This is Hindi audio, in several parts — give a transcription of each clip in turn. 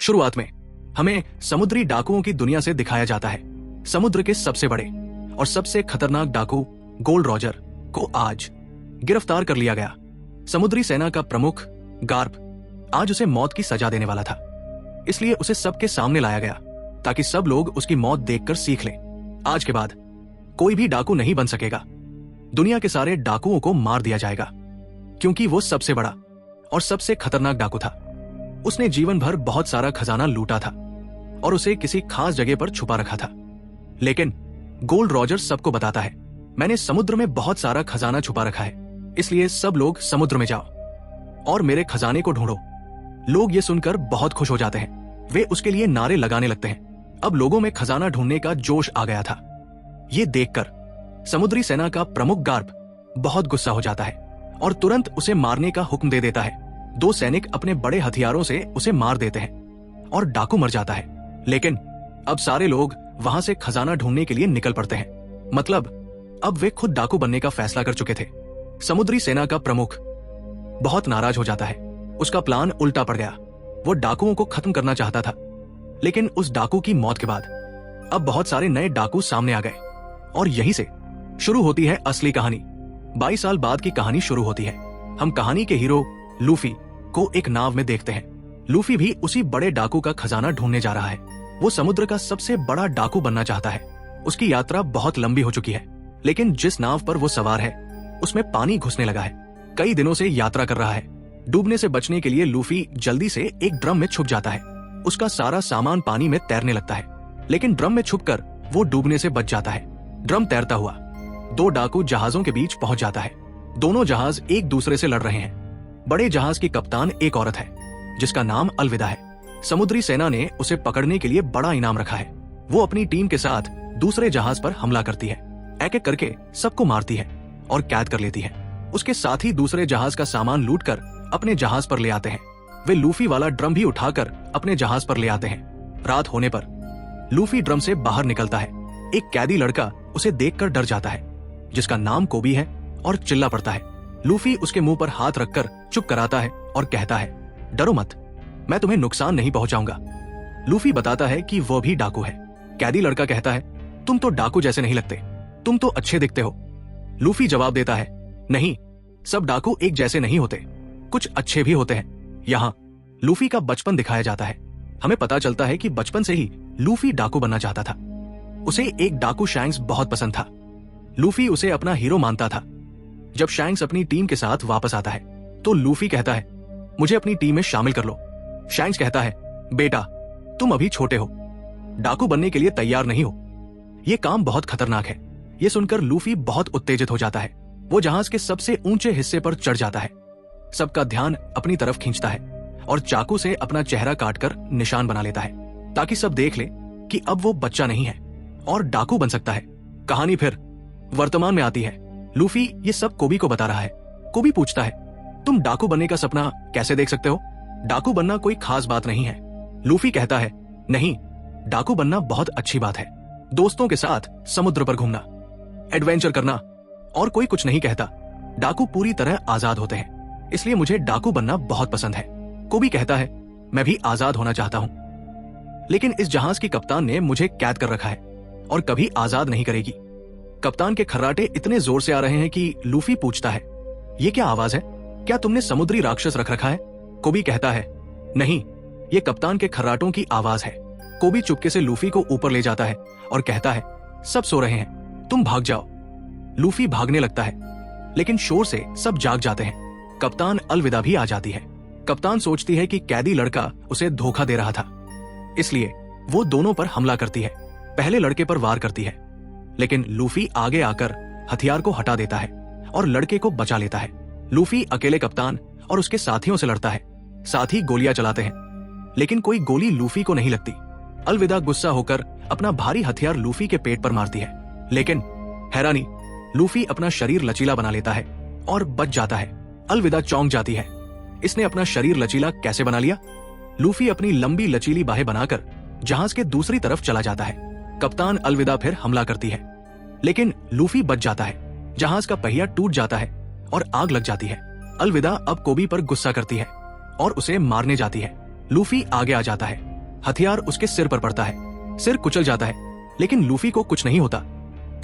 शुरुआत में हमें समुद्री डाकुओं की दुनिया से दिखाया जाता है। समुद्र के सबसे बड़े और सबसे खतरनाक डाकू गोल्ड रॉजर को आज गिरफ्तार कर लिया गया। समुद्री सेना का प्रमुख गार्प आज उसे मौत की सजा देने वाला था, इसलिए उसे सबके सामने लाया गया ताकि सब लोग उसकी मौत देखकर सीख लें। आज के बाद कोई भी डाकू नहीं बन सकेगा। दुनिया के सारे डाकुओं को मार दिया जाएगा क्योंकि वो सबसे बड़ा और सबसे खतरनाक डाकू था। उसने जीवन भर बहुत सारा खजाना लूटा था और उसे किसी खास जगह पर छुपा रखा था। लेकिन गोल्ड रॉजर सबको बताता है, मैंने समुद्र में बहुत सारा खजाना छुपा रखा है, इसलिए सब लोग समुद्र में जाओ और मेरे खजाने को ढूंढो। लोग ये सुनकर बहुत खुश हो जाते हैं। वे उसके लिए नारे लगाने लगते हैं। अब लोगों में खजाना ढूंढने का जोश आ गया था। ये देखकर समुद्री सेना का प्रमुख गार्प बहुत गुस्सा हो जाता है और तुरंत उसे मारने का हुक्म दे देता है। 2 सैनिक अपने बड़े हथियारों से उसे मार देते हैं और डाकू मर जाता है। लेकिन अब सारे लोग वहां से खजाना ढूंढने के लिए निकल पड़ते हैं। मतलब अब वे खुद डाकू बनने का फैसला कर चुके थे। समुद्री सेना का प्रमुख बहुत नाराज हो जाता है। उसका प्लान उल्टा पड़ गया। वो डाकुओं को खत्म करना चाहता था, लेकिन उस डाकू की मौत के बाद अब बहुत सारे नए डाकू सामने आ गए और यहीं से शुरू होती है असली कहानी। 22 साल बाद की कहानी शुरू होती है। हम कहानी के हीरो लूफी को एक नाव में देखते हैं। लूफी भी उसी बड़े डाकू का खजाना ढूंढने जा रहा है। वो समुद्र का सबसे बड़ा डाकू बनना चाहता है। उसकी यात्रा बहुत लंबी हो चुकी है, लेकिन जिस नाव पर वो सवार है उसमें पानी घुसने लगा है। कई दिनों से यात्रा कर रहा है। डूबने से बचने के लिए लूफी जल्दी से एक ड्रम में छुप जाता है। उसका सारा सामान पानी में तैरने लगता है, लेकिन ड्रम में छुपकर वो डूबने से बच जाता है। ड्रम तैरता हुआ 2 डाकू जहाजों के बीच पहुंच जाता है। दोनों जहाज एक दूसरे से लड़ रहे हैं। बड़े जहाज की कप्तान एक औरत है जिसका नाम अलविदा है। समुद्री सेना ने उसे पकड़ने के लिए बड़ा इनाम रखा है। वो अपनी टीम के साथ दूसरे जहाज पर हमला करती है। एक एक करके सबको मारती है और कैद कर लेती है। उसके साथ ही दूसरे जहाज का सामान लूटकर अपने जहाज पर ले आते हैं। वे लूफी वाला ड्रम भी उठाकर अपने जहाज पर ले आते हैं। रात होने पर लूफी ड्रम से बाहर निकलता है। एक कैदी लड़का उसे देखकर डर जाता है, जिसका नाम कोबी है, और चिल्ला पड़ता है। लूफी उसके मुंह पर हाथ रखकर चुप कराता है और कहता है, डरो मत, मैं तुम्हें नुकसान नहीं पहुंचाऊंगा। लूफी बताता है कि वो भी डाकू है। कैदी लड़का कहता है, तुम तो डाकू जैसे नहीं लगते, तुम तो अच्छे दिखते हो। लूफी जवाब देता है, नहीं, सब डाकू एक जैसे नहीं होते, कुछ अच्छे भी होते हैं। यहाँ लूफी का बचपन दिखाया जाता है। हमें पता चलता है कि बचपन से ही लूफी डाकू बनना चाहता था। उसे एक डाकू शैंक्स बहुत पसंद था। लूफी उसे अपना हीरो मानता था। जब शैंक्स अपनी टीम के साथ वापस आता है तो लूफी कहता है, मुझे अपनी टीम में शामिल कर लो। शैंक्स कहता है, बेटा तुम अभी छोटे हो, डाकू बनने के लिए तैयार नहीं हो, ये काम बहुत खतरनाक है। ये सुनकर लूफी बहुत उत्तेजित हो जाता है। वो जहाज के सबसे ऊंचे हिस्से पर चढ़ जाता है, सबका ध्यान अपनी तरफ खींचता है और चाकू से अपना चेहरा काटकर निशान बना लेता है ताकि सब देख ले कि अब वो बच्चा नहीं है और डाकू बन सकता है। कहानी फिर वर्तमान में आती है। लूफी ये सब कोबी को बता रहा है। कोबी पूछता है, तुम डाकू बनने का सपना कैसे देख सकते हो? डाकू बनना कोई खास बात नहीं है। लूफी कहता है, नहीं, डाकू बनना बहुत अच्छी बात है। दोस्तों के साथ समुद्र पर घूमना, एडवेंचर करना, और कोई कुछ नहीं कहता। डाकू पूरी तरह आजाद होते हैं, इसलिए मुझे डाकू बनना बहुत पसंद है। कोबी कहता है, मैं भी आजाद होना चाहता हूं, लेकिन इस जहाज की कप्तान ने मुझे कैद कर रखा है और कभी आजाद नहीं करेगी। कप्तान के खर्राटे इतने जोर से आ रहे हैं कि लूफी पूछता है, ये क्या आवाज है? क्या तुमने समुद्री राक्षस रख रखा है? कोबी कहता है, नहीं, ये कप्तान के खर्राटों की आवाज है। कोबी चुपके से लूफी को ऊपर ले जाता है और कहता है, सब सो रहे हैं, तुम भाग जाओ। लूफी भागने लगता है, लेकिन शोर से सब जाग जाते हैं। कप्तान अलविदा भी आ जाती है। कप्तान सोचती है कि कैदी लड़का उसे धोखा दे रहा था, इसलिए वो दोनों पर हमला करती है। पहले लड़के पर वार करती है, लेकिन लूफी आगे आकर हथियार को हटा देता है और लड़के को बचा लेता है। लूफी अकेले कप्तान और उसके साथियों से लड़ता है। साथ ही गोलियां चलाते हैं, लेकिन कोई गोली लूफी को नहीं लगती। अलविदा गुस्सा होकर अपना भारी हथियार लूफी के पेट पर मारती है, लेकिन हैरानी, लूफी अपना शरीर लचीला बना लेता है और बच जाता है। अलविदा चौंक जाती है, इसने अपना शरीर लचीला कैसे बना लिया? लूफी अपनी लंबी लचीली बाहें बनाकर जहाज के दूसरी तरफ चला जाता है। कप्तान अलविदा फिर हमला करती है, लेकिन लूफी बच जाता है। जहाज का पहिया टूट जाता है और आग लग जाती है। अलविदा अब कोबी पर गुस्सा करती है और उसे मारने जाती है। लूफी आगे आ जाता है हथियार उसके सिर पर पड़ता है। सिर कुचल जाता है, लेकिन लूफी को कुछ नहीं होता।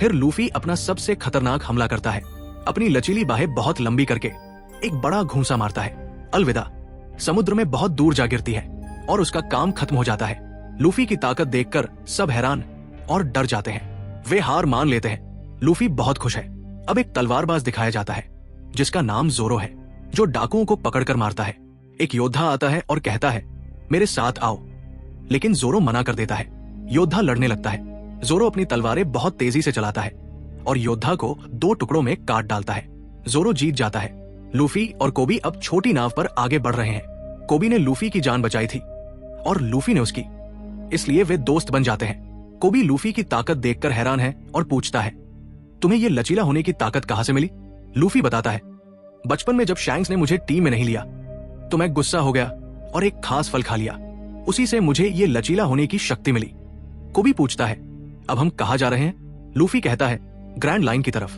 फिर लूफी अपना सबसे खतरनाक हमला करता है। अपनी लचीली बाहें बहुत लंबी करके एक बड़ा घूंसा मारता है। अलविदा। समुद्र में बहुत दूर जा गिरती है और उसका काम खत्म हो जाता है। लूफी की ताकत देखकर सब हैरान और डर जाते हैं। वे हार मान लेते हैं। लूफी बहुत खुश है। अब एक तलवारबाज दिखाया जाता है जिसका नाम जोरो है, जो डाकुओं को पकड़कर मारता है। एक योद्धा आता है और कहता है, मेरे साथ आओ, लेकिन जोरो मना कर देता है। योद्धा लड़ने लगता है। जोरो अपनी तलवारें बहुत तेजी से चलाता है और योद्धा को 2 टुकड़ों में काट डालता है। जोरो जीत जाता है। लूफी और कोबी अब छोटी नाव पर आगे बढ़ रहे हैं। कोबी ने लूफी की जान बचाई थी और लूफी ने उसकी, इसलिए वे दोस्त बन जाते हैं। कोबी लूफी की ताकत देखकर हैरान है और पूछता है, तुम्हें यह लचीला होने की ताकत कहां से मिली? लूफी बताता है, बचपन में जब शैंक्स ने मुझे टीम में नहीं लिया तो मैं गुस्सा हो गया और एक खास फल खा लिया। उसी से मुझे ये लचीला होने की शक्ति मिली। कोबी पूछता है, अब हम कहां जा रहे हैं? लूफी कहता है, ग्रैंड लाइन की तरफ,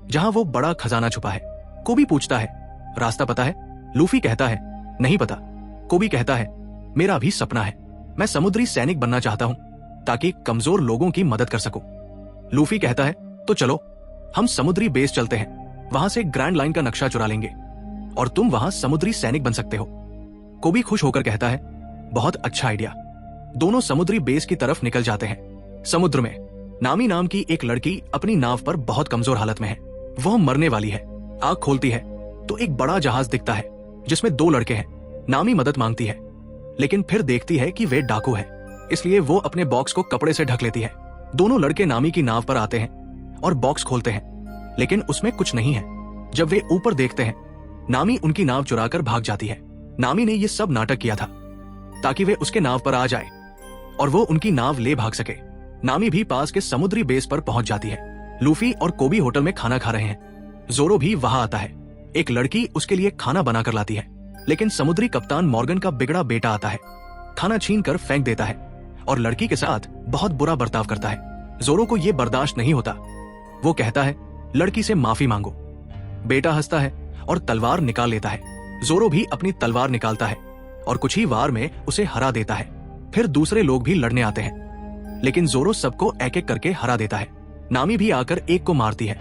जहां वो बड़ा खजाना छुपा है। कोबी पूछता है, रास्ता पता है? लूफी कहता है, नहीं पता। कोबी कहता है, मेरा भी सपना है। मैं समुद्री सैनिक बनना चाहता हूं ताकि कमजोर लोगों की मदद कर सकूं। लूफी कहता है, तो चलो हम समुद्री बेस चलते हैं। वहां से ग्रैंड लाइन का नक्शा चुरा लेंगे और तुम वहां समुद्री सैनिक बन सकते हो। कोबी खुश होकर कहता है, बहुत अच्छा आइडिया। दोनों समुद्री बेस की तरफ निकल जाते हैं। समुद्र में नामी नाम की एक लड़की अपनी नाव पर बहुत कमजोर हालत में है। वह मरने वाली है। आंख खोलती है तो एक बड़ा जहाज दिखता है जिसमें 2 लड़के हैं। नामी मदद मांगती है, लेकिन फिर देखती है कि वे डाकू है, इसलिए वो अपने बॉक्स को कपड़े से ढक लेती है। दोनों लड़के नामी की नाव पर आते हैं और बॉक्स खोलते हैं, लेकिन उसमें कुछ नहीं है। जब वे ऊपर देखते हैं, नामी उनकी नाव चुराकर भाग जाती है। नामी ने यह सब नाटक किया था ताकि वे उसके नाव पर आ जाए और वो उनकी नाव ले भाग सके। नामी भी पास के समुद्री बेस पर पहुंच जाती है। लूफी और कोबी होटल में खाना खा रहे हैं। जोरो भी वहां आता है। एक लड़की उसके लिए खाना बनाकर लाती है, लेकिन समुद्री कप्तान मॉर्गन का बिगड़ा बेटा आता है, खाना छीन कर फेंक देता है और लड़की के साथ बहुत बुरा बर्ताव करता है। जोरो को यह बर्दाश्त नहीं होता। वो कहता है, लड़की से माफी मांगो। बेटा हंसता है और तलवार निकाल लेता है। जोरो भी अपनी तलवार निकालता है और कुछ ही वार में उसे हरा देता है। फिर दूसरे लोग भी लड़ने आते हैं, लेकिन जोरो सबको एक एक करके हरा देता है। नामी भी आकर एक को मारती है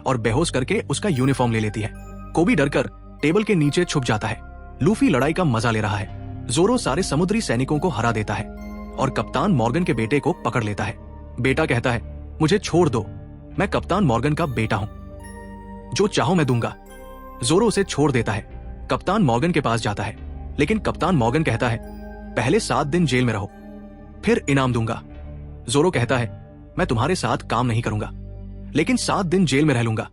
और बेहोश करके उसका यूनिफॉर्म ले लेती है। कोबी डरकर टेबल के नीचे छुप जाता है। लूफी लड़ाई का मजा ले रहा है। जोरो सारे समुद्री सैनिकों को हरा देता है और कप्तान मॉर्गन के बेटे को पकड़ लेता है। बेटा कहता है, मुझे छोड़ दो, मैं कप्तान मॉर्गन का बेटा हूं, जो चाहो मैं दूंगा। जोरो उसे छोड़ देता है। कप्तान मॉर्गन के पास जाता है, लेकिन कप्तान मॉर्गन कहता है, पहले 7 दिन जेल में रहो, फिर इनाम दूंगा। जोरो कहता है, मैं तुम्हारे साथ काम नहीं करूंगा, लेकिन 7 दिन जेल में रह लूंगा,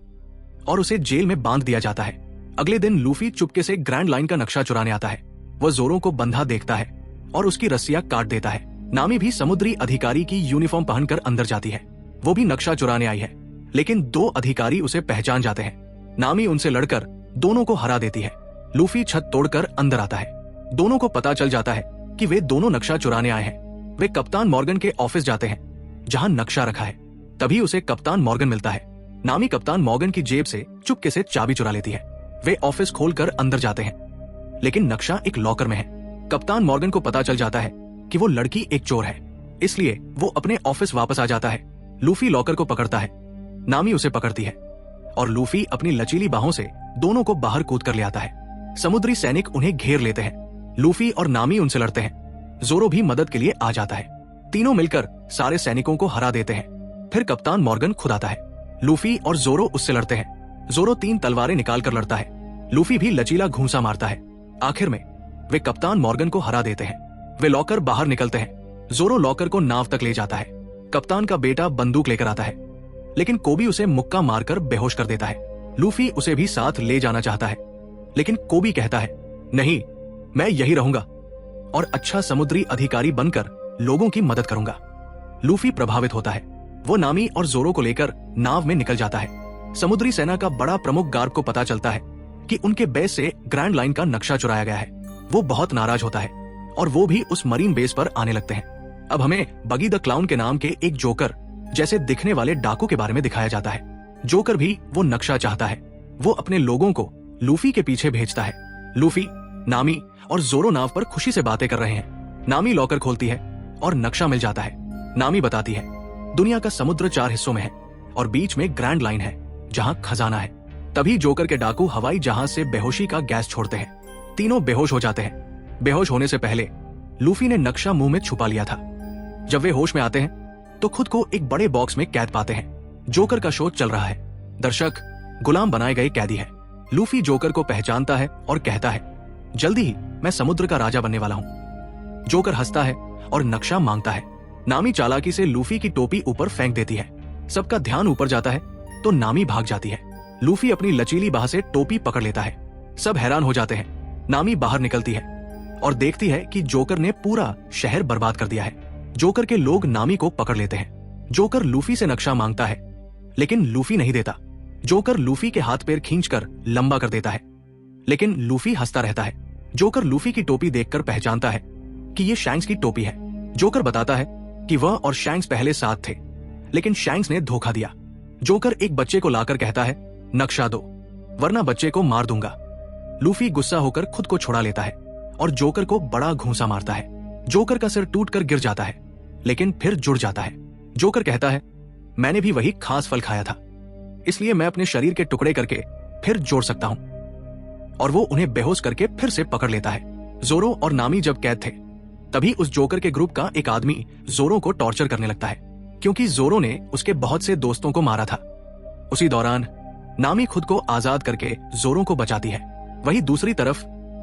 और उसे जेल में बांध दिया जाता है। अगले दिन लूफी चुपके से ग्रैंड लाइन का नक्शा चुराने आता है। वह जोरो को बंधा देखता है और उसकी रस्सियां काट देता है। नामी भी समुद्री अधिकारी की यूनिफॉर्म पहनकर अंदर जाती है। वो भी नक्शा चुराने आई है, लेकिन 2 अधिकारी उसे पहचान जाते हैं। नामी उनसे लड़कर दोनों को हरा देती है। लूफी छत तोड़कर अंदर आता है। दोनों को पता चल जाता है कि वे दोनों नक्शा चुराने आए हैं। वे कप्तान मॉर्गन के ऑफिस जाते हैं जहां नक्शा रखा है। तभी उसे कप्तान मॉर्गन मिलता है। नामी कप्तान मॉर्गन की जेब से चुपके से चाबी चुरा लेती है। वे ऑफिस खोलकर अंदर जाते हैं, लेकिन नक्शा एक लॉकर में है। कप्तान मॉर्गन को पता चल जाता है कि वो लड़की एक चोर है, इसलिए वो अपने ऑफिस वापस आ जाता है। लूफी लॉकर को पकड़ता है। नामी उसे पकड़ती है और लूफी अपनी लचीली बाहों से दोनों को बाहर कूद कर ले आता है। समुद्री सैनिक उन्हें घेर लेते हैं। लूफी और नामी उनसे लड़ते हैं। जोरो भी मदद के लिए आ जाता है। तीनों मिलकर सारे सैनिकों को हरा देते हैं। फिर कप्तान मॉर्गन खुद आता है। लूफी और जोरो उससे लड़ते हैं। जोरो 3 तलवारें निकाल कर लड़ता है। लूफी भी लचीला घूंसा मारता है। आखिर में वे कप्तान मॉर्गन को हरा देते हैं। वे लॉकर बाहर निकलते हैं। जोरो लॉकर को नाव तक ले जाता है। कप्तान का बेटा बंदूक लेकर आता है, लेकिन कोबी उसे मुक्का मारकर बेहोश कर देता है। लूफी उसे भी साथ ले जाना चाहता है, लेकिन कोबी कहता है, नहीं, मैं यही रहूंगा और अच्छा समुद्री अधिकारी बनकर लोगों की मदद करूंगा। लूफी प्रभावित होता है। वो नामी और जोरो को लेकर नाव में निकल जाता है। समुद्री सेना का बड़ा प्रमुख गार्ड को पता चलता है कि उनके बेस से ग्रैंड लाइन का नक्शा चुराया गया है। वो बहुत नाराज होता है और वो भी उस मरीन बेस पर आने लगते हैं। अब हमें बगी द क्लाउन के नाम के एक जोकर जैसे दिखने वाले डाकू के बारे में दिखाया जाता है। जोकर भी वो नक्शा चाहता है। वो अपने लोगों को लूफी के पीछे भेजता है। लूफी, नामी और जोरो नाव पर खुशी से बातें कर रहे हैं। नामी लॉकर खोलती है और नक्शा मिल जाता है। नामी बताती है दुनिया का समुद्र 4 हिस्सों में है और बीच में ग्रैंड लाइन है जहां खजाना है। तभी जोकर के डाकू हवाई जहाज से बेहोशी का गैस छोड़ते हैं। तीनों बेहोश हो जाते हैं। बेहोश होने से पहले लूफी ने नक्शा मुंह में छुपा लिया था। जब वे होश में आते हैं तो खुद को एक बड़े बॉक्स में कैद पाते हैं। जोकर का शो चल रहा है। दर्शक गुलाम बनाए गए कैदी है। लूफी जोकर को पहचानता है और कहता है जल्दी ही मैं समुद्र का राजा बनने वाला हूं। जोकर हंसता है और नक्शा मांगता है। नामी चालाकी से लूफी की टोपी ऊपर फेंक देती है। सबका ध्यान ऊपर जाता है तो नामी भाग जाती है। लूफी अपनी लचीली बाह से टोपी पकड़ लेता है। सब हैरान हो जाते हैं। नामी बाहर निकलती है और देखती है कि जोकर ने पूरा शहर बर्बाद कर दिया है। जोकर के लोग नामी को पकड़ लेते हैं। जोकर लूफी से नक्शा मांगता है लेकिन लूफी नहीं देता। जोकर लूफी के हाथ पैर खींचकर लंबा कर देता है लेकिन लूफी हंसता रहता है। जोकर लूफी की टोपी देखकर पहचानता है कि ये शैंक्स की टोपी है। जोकर बताता है कि वह और शैंक्स पहले साथ थे लेकिन शैंक्स ने धोखा दिया। जोकर एक बच्चे को लाकर कहता है नक्शा दो वरना बच्चे को मार दूंगा। लूफी गुस्सा होकर खुद को छुड़ा लेता है और जोकर को बड़ा घूंसा मारता है। जोकर का सिर टूटकर गिर जाता है लेकिन फिर जुड़ जाता है। जोकर कहता है मैंने भी वही खास फल खाया था इसलिए मैं अपने शरीर के टुकड़े करके फिर जोड़ सकता हूं। और वो उन्हें बेहोश करके फिर से पकड़ लेता है। जोरो और नामी जब कैद थे तभी उस जोकर के ग्रुप का एक आदमी जोरो को टॉर्चर करने लगता है क्योंकि जोरो ने उसके बहुत से दोस्तों को मारा था। उसी दौरान नामी खुद को आजाद करके जोरो को बचाती है। वहीं दूसरी तरफ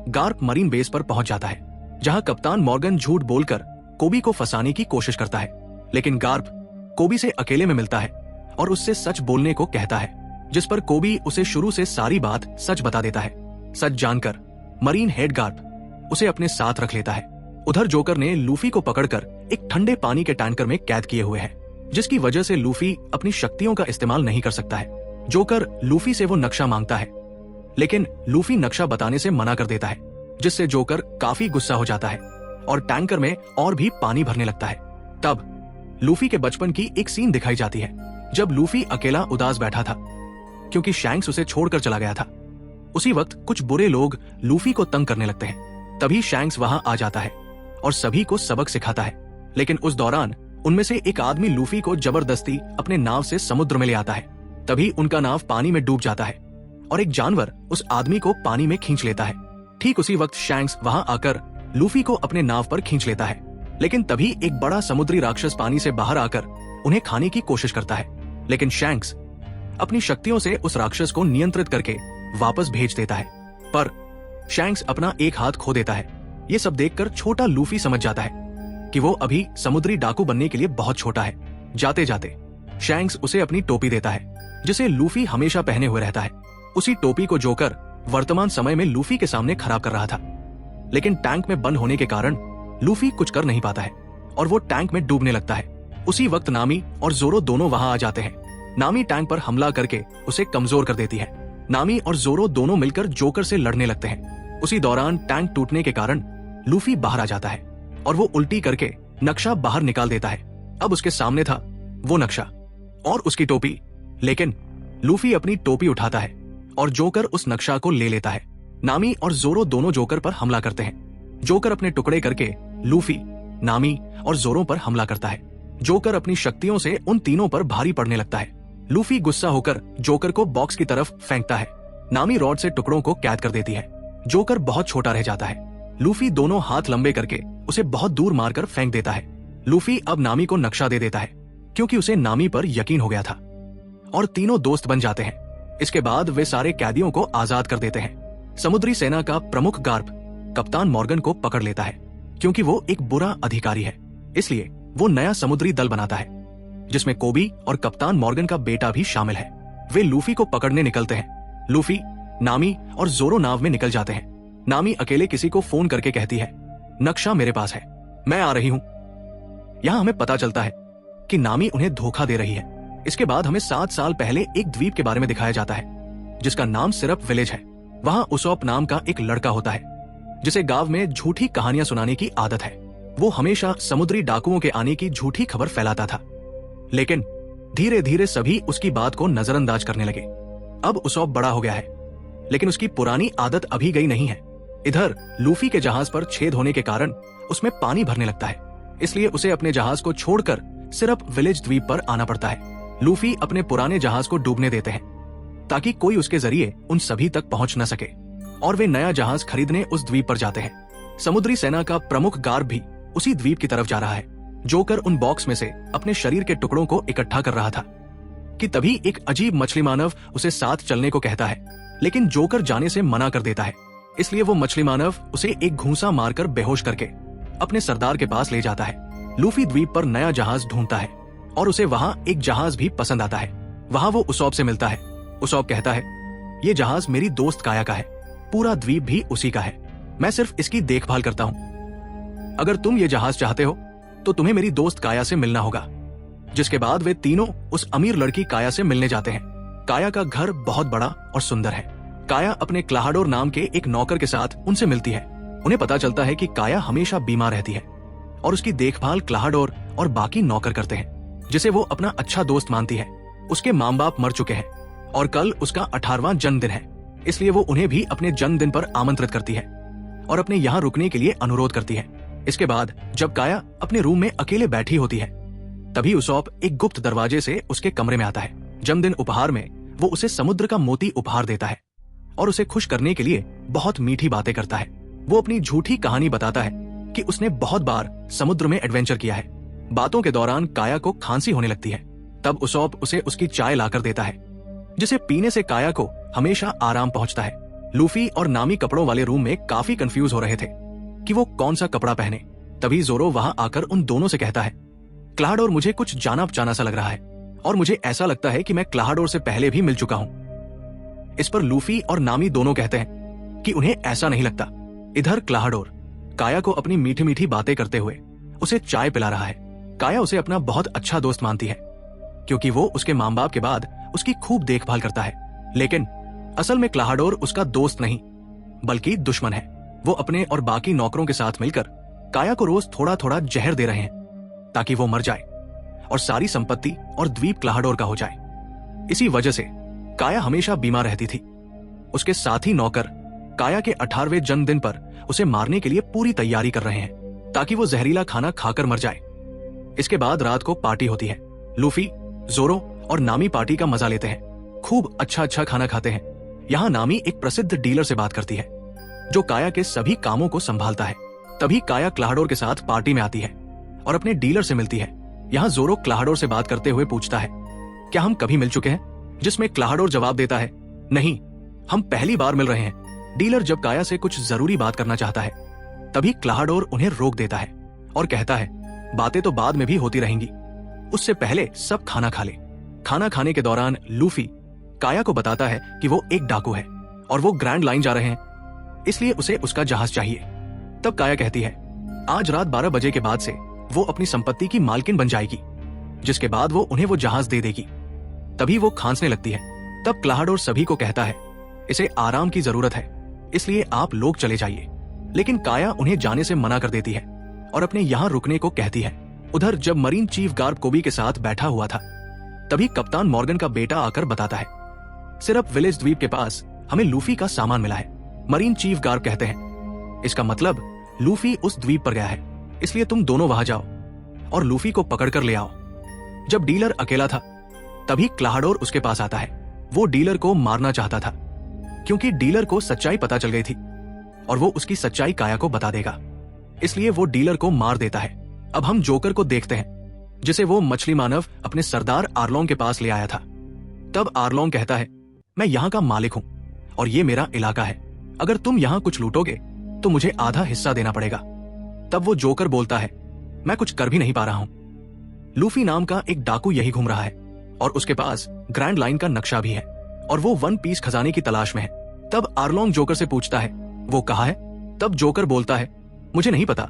गार्प मरीन बेस पर पहुंच जाता है जहां कप्तान मॉर्गन झूठ बोलकर कोबी को फंसाने की कोशिश करता है लेकिन गार्प कोबी से अकेले में मिलता है और उससे सच बोलने को कहता है जिस पर कोबी उसे शुरू से सारी बात सच बता देता है। सच जानकर मरीन हेड गार्प उसे अपने साथ रख लेता है। उधर जोकर ने लूफी को पकड़कर एक ठंडे पानी के टैंकर में कैद किए हुए है जिसकी वजह से लूफी अपनी शक्तियों का इस्तेमाल नहीं कर सकता है। जोकर लूफी से वो नक्शा मांगता है लेकिन लूफी नक्शा बताने से मना कर देता है जिससे जोकर काफी गुस्सा हो जाता है और टैंकर में और भी पानी भरने लगता है। तब लूफी के बचपन की एक सीन दिखाई जाती है जब लूफी अकेला उदास बैठा था क्योंकि शैंक्स उसे छोड़कर चला गया था। उसी वक्त कुछ बुरे लोग लूफी को तंग करने लगते हैं। तभी शैंक्स वहां आ जाता है और सभी को सबक सिखाता है लेकिन उस दौरान उनमें से एक आदमी लूफी को जबरदस्ती अपने नाव से समुद्र में ले आता है। तभी उनका नाव पानी में डूब जाता है और एक जानवर उस आदमी को पानी में खींच लेता है। ठीक उसी वक्त शैंक्स वहां आकर लूफी को अपने नाव पर खींच लेता है लेकिन तभी एक बड़ा समुद्री राक्षस पानी से बाहर आकर उन्हें खाने की कोशिश करता है लेकिन शैंक्स अपनी शक्तियों से उस राक्षस को नियंत्रित करके वापस भेज देता है। पर शैंक्स अपना एक हाथ खो देता है। ये सब देखकर छोटा लूफी समझ जाता है कि वो अभी समुद्री डाकू बनने के लिए बहुत छोटा है। जाते जाते शैंक्स उसे अपनी टोपी देता है जिसे लूफी हमेशा पहने हुए रहता है। उसी टोपी को जोकर वर्तमान समय में लूफी के सामने खराब कर रहा था लेकिन टैंक में बंद होने के कारण लूफी कुछ कर नहीं पाता है और वो टैंक में डूबने लगता है। उसी वक्त नामी और जोरो दोनों वहां आ जाते हैं। नामी टैंक पर हमला करके उसे कमजोर कर देती है। नामी और जोरो दोनों मिलकर जोकर से लड़ने लगते हैं। उसी दौरान टैंक टूटने के कारण लूफी बाहर आ जाता है और वो उल्टी करके नक्शा बाहर निकाल देता है। अब उसके सामने था वो नक्शा और उसकी टोपी लेकिन लूफी अपनी टोपी उठाता है और जोकर उस नक्शा को ले लेता है। नामी और जोरो दोनों जोकर पर हमला करते हैं। जोकर अपने टुकड़े करके लूफी, नामी और जोरो पर हमला करता है। जोकर अपनी शक्तियों से उन तीनों पर भारी पड़ने लगता है। लूफी गुस्सा होकर जोकर को बॉक्स की तरफ फेंकता है। नामी रॉड से टुकड़ों को कैद कर देती है। जोकर बहुत छोटा रह जाता है। लूफी दोनों हाथ लंबे करके उसे बहुत दूर मारकर फेंक देता है। लूफी अब नामी को नक्शा दे देता है क्योंकि उसे नामी पर यकीन हो गया था और तीनों दोस्त बन जाते हैं। इसके बाद वे सारे कैदियों को आजाद कर देते हैं। समुद्री सेना का प्रमुख गार्प कप्तान मॉर्गन को पकड़ लेता है क्योंकि वो एक बुरा अधिकारी है, इसलिए वो नया समुद्री दल बनाता है जिसमें कोबी और कप्तान मॉर्गन का बेटा भी शामिल है। वे लूफी को पकड़ने निकलते हैं। लूफी, नामी और जोरो नाव में निकल जाते हैं। नामी अकेले किसी को फोन करके कहती है नक्शा मेरे पास है, मैं आ रही हूं। यहां हमें पता चलता है कि नामी उन्हें धोखा दे रही है। इसके बाद हमें 7 साल पहले एक द्वीप के बारे में दिखाया जाता है जिसका नाम सिर्फ विलेज है। वहां उसोप नाम का एक लड़का होता है जिसे गांव में झूठी कहानियां सुनाने की आदत है। वो हमेशा समुद्री डाकुओं के आने की झूठी खबर फैलाता था, लेकिन धीरे धीरे सभी उसकी बात को नजरअंदाज करने लगे। अब उसोप बड़ा हो गया है, लेकिन उसकी पुरानी आदत अभी गई नहीं है। इधर लूफी के जहाज पर छेद होने के कारण उसमें पानी भरने लगता है, इसलिए उसे अपने जहाज को छोड़कर सिर्फ विलेज द्वीप पर आना पड़ता है। लूफी अपने पुराने जहाज को डूबने देते हैं ताकि कोई उसके जरिए उन सभी तक पहुंच न सके, और वे नया जहाज खरीदने उस द्वीप पर जाते हैं। समुद्री सेना का प्रमुख गार्ड भी उसी द्वीप की तरफ जा रहा है। जोकर उन बॉक्स में से अपने शरीर के टुकड़ों को इकट्ठा कर रहा था कि तभी एक अजीब मछली मानव उसे साथ चलने को कहता है, लेकिन जोकर जाने से मना कर देता है। इसलिए वो मछली मानव उसे एक घूंसा मारकर बेहोश करके अपने सरदार के पास ले जाता है। लूफी द्वीप पर नया जहाज ढूंढता है और उसे वहां एक जहाज भी पसंद आता है। वहां वो उसौप से मिलता है। उसौप कहता है, ये जहाज मेरी दोस्त काया का है, पूरा द्वीप भी उसी का है, मैं सिर्फ इसकी देखभाल करता हूं। अगर तुम ये जहाज चाहते हो तो तुम्हें मेरी दोस्त काया से मिलना होगा। जिसके बाद वे तीनों उस अमीर लड़की काया से मिलने जाते हैं। काया का घर बहुत बड़ा और सुंदर है। काया अपने क्लाहाडोर नाम के एक नौकर के साथ उनसे मिलती है। उन्हें पता चलता है कि काया हमेशा बीमार रहती है और उसकी देखभाल क्लाहाडोर और बाकी नौकर करते हैं, जिसे वो अपना अच्छा दोस्त मानती है। उसके माँ बाप मर चुके हैं और कल उसका 18वां जन्मदिन है, इसलिए वो उन्हें भी अपने जन्मदिन पर आमंत्रित करती है और अपने यहाँ रुकने के लिए अनुरोध करती है। इसके बाद जब काया अपने रूम में अकेले बैठी होती है, तभी उसौप एक गुप्त दरवाजे से उसके कमरे में आता है। जन्मदिन उपहार में वो उसे समुद्र का मोती उपहार देता है और उसे खुश करने के लिए बहुत मीठी बातें करता है। वो अपनी झूठी कहानी बताता है कि उसने बहुत बार समुद्र में एडवेंचर किया है। बातों के दौरान काया को खांसी होने लगती है। तब उसौप उसे उसकी चाय लाकर देता है, जिसे पीने से काया को हमेशा आराम पहुंचता है। लूफी और नामी कपड़ों वाले रूम में काफी कंफ्यूज हो रहे थे कि वो कौन सा कपड़ा पहने। तभी जोरो वहां आकर उन दोनों से कहता है, क्लाहाडोर मुझे कुछ जाना पहचाना सा लग रहा है और मुझे ऐसा लगता है कि मैं क्लाहाडोर से पहले भी मिल चुका हूं। इस पर लूफी और नामी दोनों कहते हैं कि उन्हें ऐसा नहीं लगता। इधर क्लाहाडोर काया को अपनी मीठी मीठी बातें करते हुए उसे चाय पिला रहा है। काया उसे अपना बहुत अच्छा दोस्त मानती है क्योंकि वो उसके माँ बाप के बाद उसकी खूब देखभाल करता है। लेकिन असल में क्लाहाडोर उसका दोस्त नहीं बल्कि दुश्मन है। वो अपने और बाकी नौकरों के साथ मिलकर काया को रोज थोड़ा थोड़ा जहर दे रहे हैं ताकि वो मर जाए और सारी संपत्ति और द्वीप क्लाहाडोर का हो जाए। इसी वजह से काया हमेशा बीमार रहती थी। उसके साथी नौकर काया के 18वें जन्मदिन पर उसे मारने के लिए पूरी तैयारी कर रहे हैं ताकि वो जहरीला खाना खाकर मर जाए। इसके बाद रात को पार्टी होती है। लूफी, जोरो और नामी पार्टी का मजा लेते हैं। खूब अच्छा अच्छा खाना खाते हैं। यहाँ नामी एक प्रसिद्ध डीलर से बात करती है जो काया के सभी कामों को संभालता है। तभी काया क्लाहाडोर के साथ पार्टी में आती है और अपने डीलर से मिलती है। यहाँ जोरो क्लाहाडोर से बात करते हुए पूछता है, क्या हम कभी मिल चुके हैं? जिसमें क्लाहाडोर जवाब देता है, नहीं, हम पहली बार मिल रहे हैं। डीलर जब काया से कुछ जरूरी बात करना चाहता है तभी क्लाहाडोर उन्हें रोक देता है और कहता है, बातें तो बाद में भी होती रहेंगी, उससे पहले सब खाना खा ले। खाना खाने के दौरान लूफी काया को बताता है कि वो एक डाकू है और वो ग्रैंड लाइन जा रहे हैं, इसलिए उसे उसका जहाज चाहिए। तब काया कहती है, आज रात 12 बजे के बाद से वो अपनी संपत्ति की मालकिन बन जाएगी, जिसके बाद वो उन्हें वो जहाज दे देगी। तभी वो खांसने लगती है। तब क्लाहाडोर सभी को कहता है, इसे आराम की जरूरत है, इसलिए आप लोग चले जाइए। लेकिन काया उन्हें जाने से मना कर देती है और अपने यहाँ रुकने को कहती है। उधर जब मरीन चीफ गार्ड कोबी के साथ बैठा हुआ था तभी कप्तान मॉर्गन का बेटा आकर बताता है, सिर्फ विलेज द्वीप के पास हमें लूफी का सामान मिला है। मरीन चीफ गार्ड कहते हैं, इसका मतलब लूफी उस द्वीप पर गया है, इसलिए तुम दोनों वहां जाओ और लूफी को पकड़कर ले आओ। जब डीलर अकेला था तभी क्लाहाडोर उसके पास आता है। वो डीलर को मारना चाहता था क्योंकि डीलर को सच्चाई पता चल गई थी और वो उसकी सच्चाई काया को बता देगा, इसलिए वो डीलर को मार देता है। अब हम जोकर को देखते हैं जिसे वो मछली मानव अपने सरदार आर्लोंग के पास ले आया था। तब आर्लोंग कहता है, मैं यहाँ का मालिक हूँ और ये मेरा इलाका है, अगर तुम यहाँ कुछ लूटोगे तो मुझे आधा हिस्सा देना पड़ेगा। तब वो जोकर बोलता है, मैं कुछ कर भी नहीं पा रहा हूँ। लूफी नाम का एक डाकू यही घूम रहा है और उसके पास ग्रैंड लाइन का नक्शा भी है और वो 1 पीस खजाने की तलाश में है। तब आर्लोंग जोकर से पूछता है, वो कहाँ है? तब जोकर बोलता है, मुझे नहीं पता,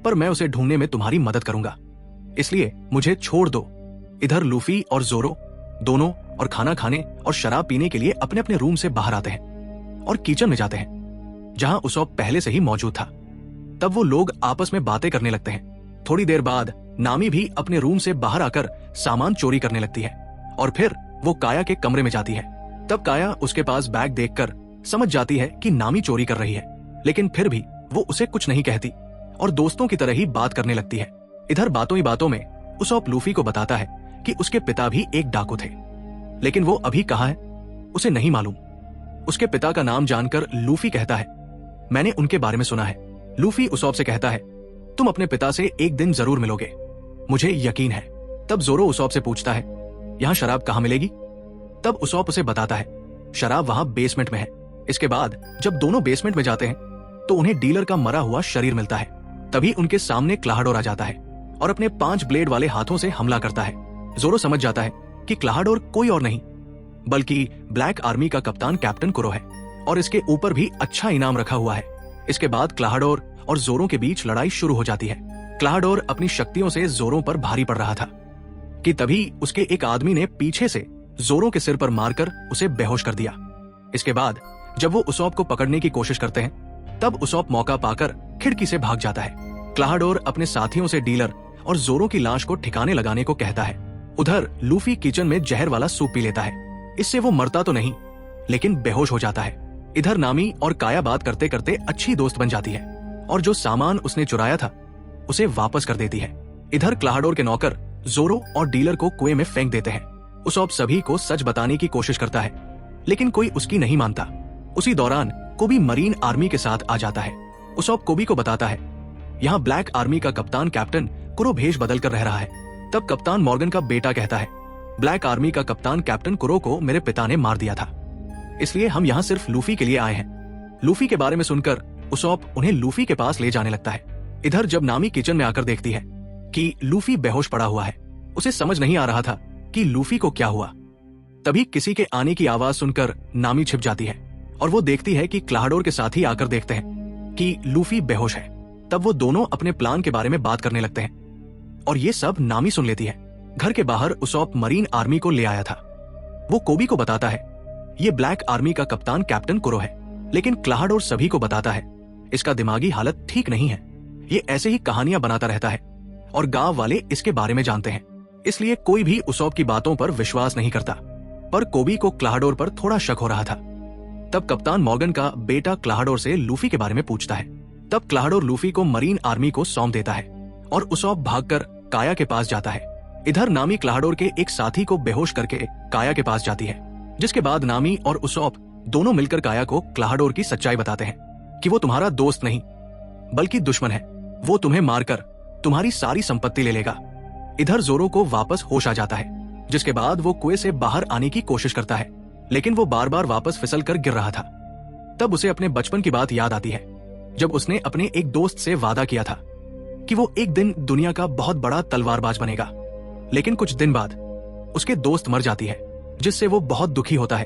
पर मैं उसे ढूंढने में तुम्हारी मदद करूंगा, इसलिए मुझे छोड़ दो। इधर लूफी और जोरो दोनों और खाना खाने और शराब पीने के लिए अपने अपने रूम से बाहर आते हैं और किचन में जाते हैं जहां उसौप पहले से ही मौजूद था। तब वो लोग आपस में बातें करने लगते हैं। थोड़ी देर बाद नामी भी अपने रूम से बाहर आकर सामान चोरी करने लगती है और फिर वो काया के कमरे में जाती है। तब काया उसके पास बैग देखकर समझ जाती है कि नामी चोरी कर रही है, लेकिन फिर भी वो उसे कुछ नहीं कहती और दोस्तों की तरह ही बात करने लगती है। इधर बातों ही बातों में उसॉप लूफी को बताता है कि उसके पिता भी एक डाकू थे, लेकिन वो अभी कहाँ है उसे नहीं मालूम। उसके पिता का नाम जानकर लूफी कहता है, मैंने उनके बारे में सुना है। लूफी उसॉप से कहता है, तुम अपने पिता से एक दिन जरूर मिलोगे, मुझे यकीन है। तब जोरो उसॉप से पूछता है, यहाँ शराब कहाँ मिलेगी? तब उसॉप उसे बताता है, शराब वहां बेसमेंट में है। इसके बाद जब दोनों बेसमेंट में जाते हैं तो उन्हें डीलर का मरा हुआ शरीर मिलता है। तभी उनके सामने क्लाहाडोर आ जाता है और अपने 5 ब्लेड वाले हाथों से हमला करता है। जोरो समझ जाता है कि क्लाहाडोर कोई और नहीं बल्कि ब्लैक आर्मी का कप्तान कैप्टन कुरो है और इसके ऊपर भी अच्छा इनाम रखा हुआ है। इसके बाद क्लाहाडोर और जोरो के बीच लड़ाई शुरू हो जाती है। क्लाहाडोर अपनी शक्तियों से जोरो पर भारी पड़ रहा था कि तभी उसके एक आदमी ने पीछे से जोरो के सिर पर मारकर उसे बेहोश कर दिया। इसके बाद जब वो उसॉप को पकड़ने की कोशिश करते हैं तब उसॉप मौका पाकर खिड़की से भाग जाता है। क्लाहाडोर अपने साथियों से डीलर और जोरो की लाश को ठिकाने लगाने को कहता है। उधर लूफी किचन में जहर वाला सूप पी लेता है। इससे वो मरता तो नहीं लेकिन बेहोश हो जाता है। इधर नामी और काया बात करते करते अच्छी दोस्त बन जाती है और जो सामान उसने चुराया था उसे वापस कर देती है। इधर क्लाहाडोर के नौकर जोरो और डीलर को कुएं में फेंक देते हैं। उसॉप सभी को सच बताने की कोशिश करता है लेकिन कोई उसकी नहीं मानता। उसी दौरान कोबी मरीन आर्मी के साथ आ जाता है। उसॉप कोबी को बताता है, यहाँ ब्लैक आर्मी का कप्तान कैप्टन कुरो भेष बदल कर रह रहा है। तब कप्तान मॉर्गन का बेटा कहता है, ब्लैक आर्मी का कप्तान कैप्टन कुरो को मेरे पिता ने मार दिया था, इसलिए हम यहाँ सिर्फ लूफी के लिए आए हैं। लूफी के बारे में सुनकर उसॉप उन्हें लूफी के पास ले जाने लगता है। इधर जब नामी किचन में आकर देखती है कि लूफी बेहोश पड़ा हुआ है, उसे समझ नहीं आ रहा था कि लूफी को क्या हुआ। तभी किसी के आने की आवाज सुनकर नामी छिप जाती है और वो देखती है कि क्लाहाडोर के साथ ही आकर देखते हैं कि लूफी बेहोश है। तब वो दोनों अपने प्लान के बारे में बात करने लगते हैं और ये सब नामी सुन लेती है। घर के बाहर उसॉप मरीन आर्मी को ले आया था। वो कोबी को बताता है, ये ब्लैक आर्मी का कप्तान कैप्टन कुरो है, लेकिन क्लाहाडोर सभी को बताता है इसका दिमागी हालत ठीक नहीं है, ये ऐसे ही कहानियां बनाता रहता है और गांव वाले इसके बारे में जानते हैं, इसलिए कोई भी उसॉप की बातों पर विश्वास नहीं करता। पर कोबी को क्लाहाडोर पर थोड़ा शक हो रहा था। तब कप्तान मॉर्गन का बेटा क्लाहाडोर से लूफी के बारे में पूछता है। तब क्लाहाडोर लूफी को मरीन आर्मी को सौंप देता है और उसॉप भागकर काया के पास जाता है। इधर नामी क्लाहाडोर के एक साथी को बेहोश करके काया के पास जाती है, जिसके बाद नामी और उसॉप दोनों मिलकर काया को क्लाहाडोर की सच्चाई बताते हैं कि वो तुम्हारा दोस्त नहीं बल्कि दुश्मन है। वो तुम्हें मारकर तुम्हारी सारी संपत्ति ले लेगा। इधर जोरो को वापस होश आ जाता है, जिसके बाद वो कुएं से बाहर आने की कोशिश करता है, लेकिन वो बार बार वापस फिसल कर गिर रहा था। तब उसे अपने बचपन की बात याद आती है, जब उसने अपने एक दोस्त से वादा किया था कि वो एक दिन दुनिया का बहुत बड़ा तलवारबाज बनेगा। लेकिन कुछ दिन बाद उसके दोस्त मर जाती है, जिससे वो बहुत दुखी होता है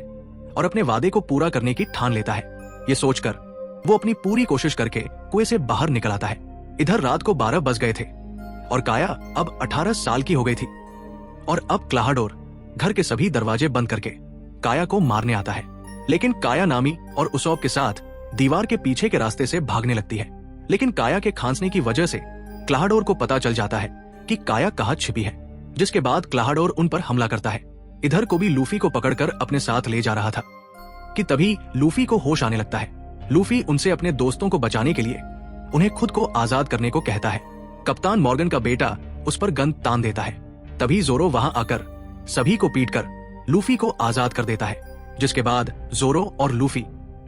और अपने वादे को पूरा करने की ठान लेता है। ये सोचकर वो अपनी पूरी कोशिश करके कुएं से बाहर निकल आता है। इधर रात को 12 बज गए थे और काया अब 18 साल की हो गई थी और अब क्लाहाडोर घर के सभी दरवाजे बंद करके काया को मारने आता है। लेकिन काया नामी और उसॉप के साथ दीवार के पीछे के रास्ते से भागने लगती है, लेकिन काया के खांसने की वजह से क्लाहाडोर को पता चल जाता है कि काया कहाँ छिपी है, जिसके बाद क्लाहाडोर उन पर हमला करता है। इधर को भी लूफी को पकड़कर अपने साथ ले जा रहा था कि तभी लूफी को होश आने लगता है। लूफी उनसे अपने दोस्तों को बचाने के लिए उन्हें खुद को आजाद करने को कहता है। कप्तान मॉर्गन का बेटा उस पर गन तान देता है। तभी जोरो वहां आकर सभी को पीटकर लूफी को आजाद कर देता है, जिसके बाद जोरो और लूफी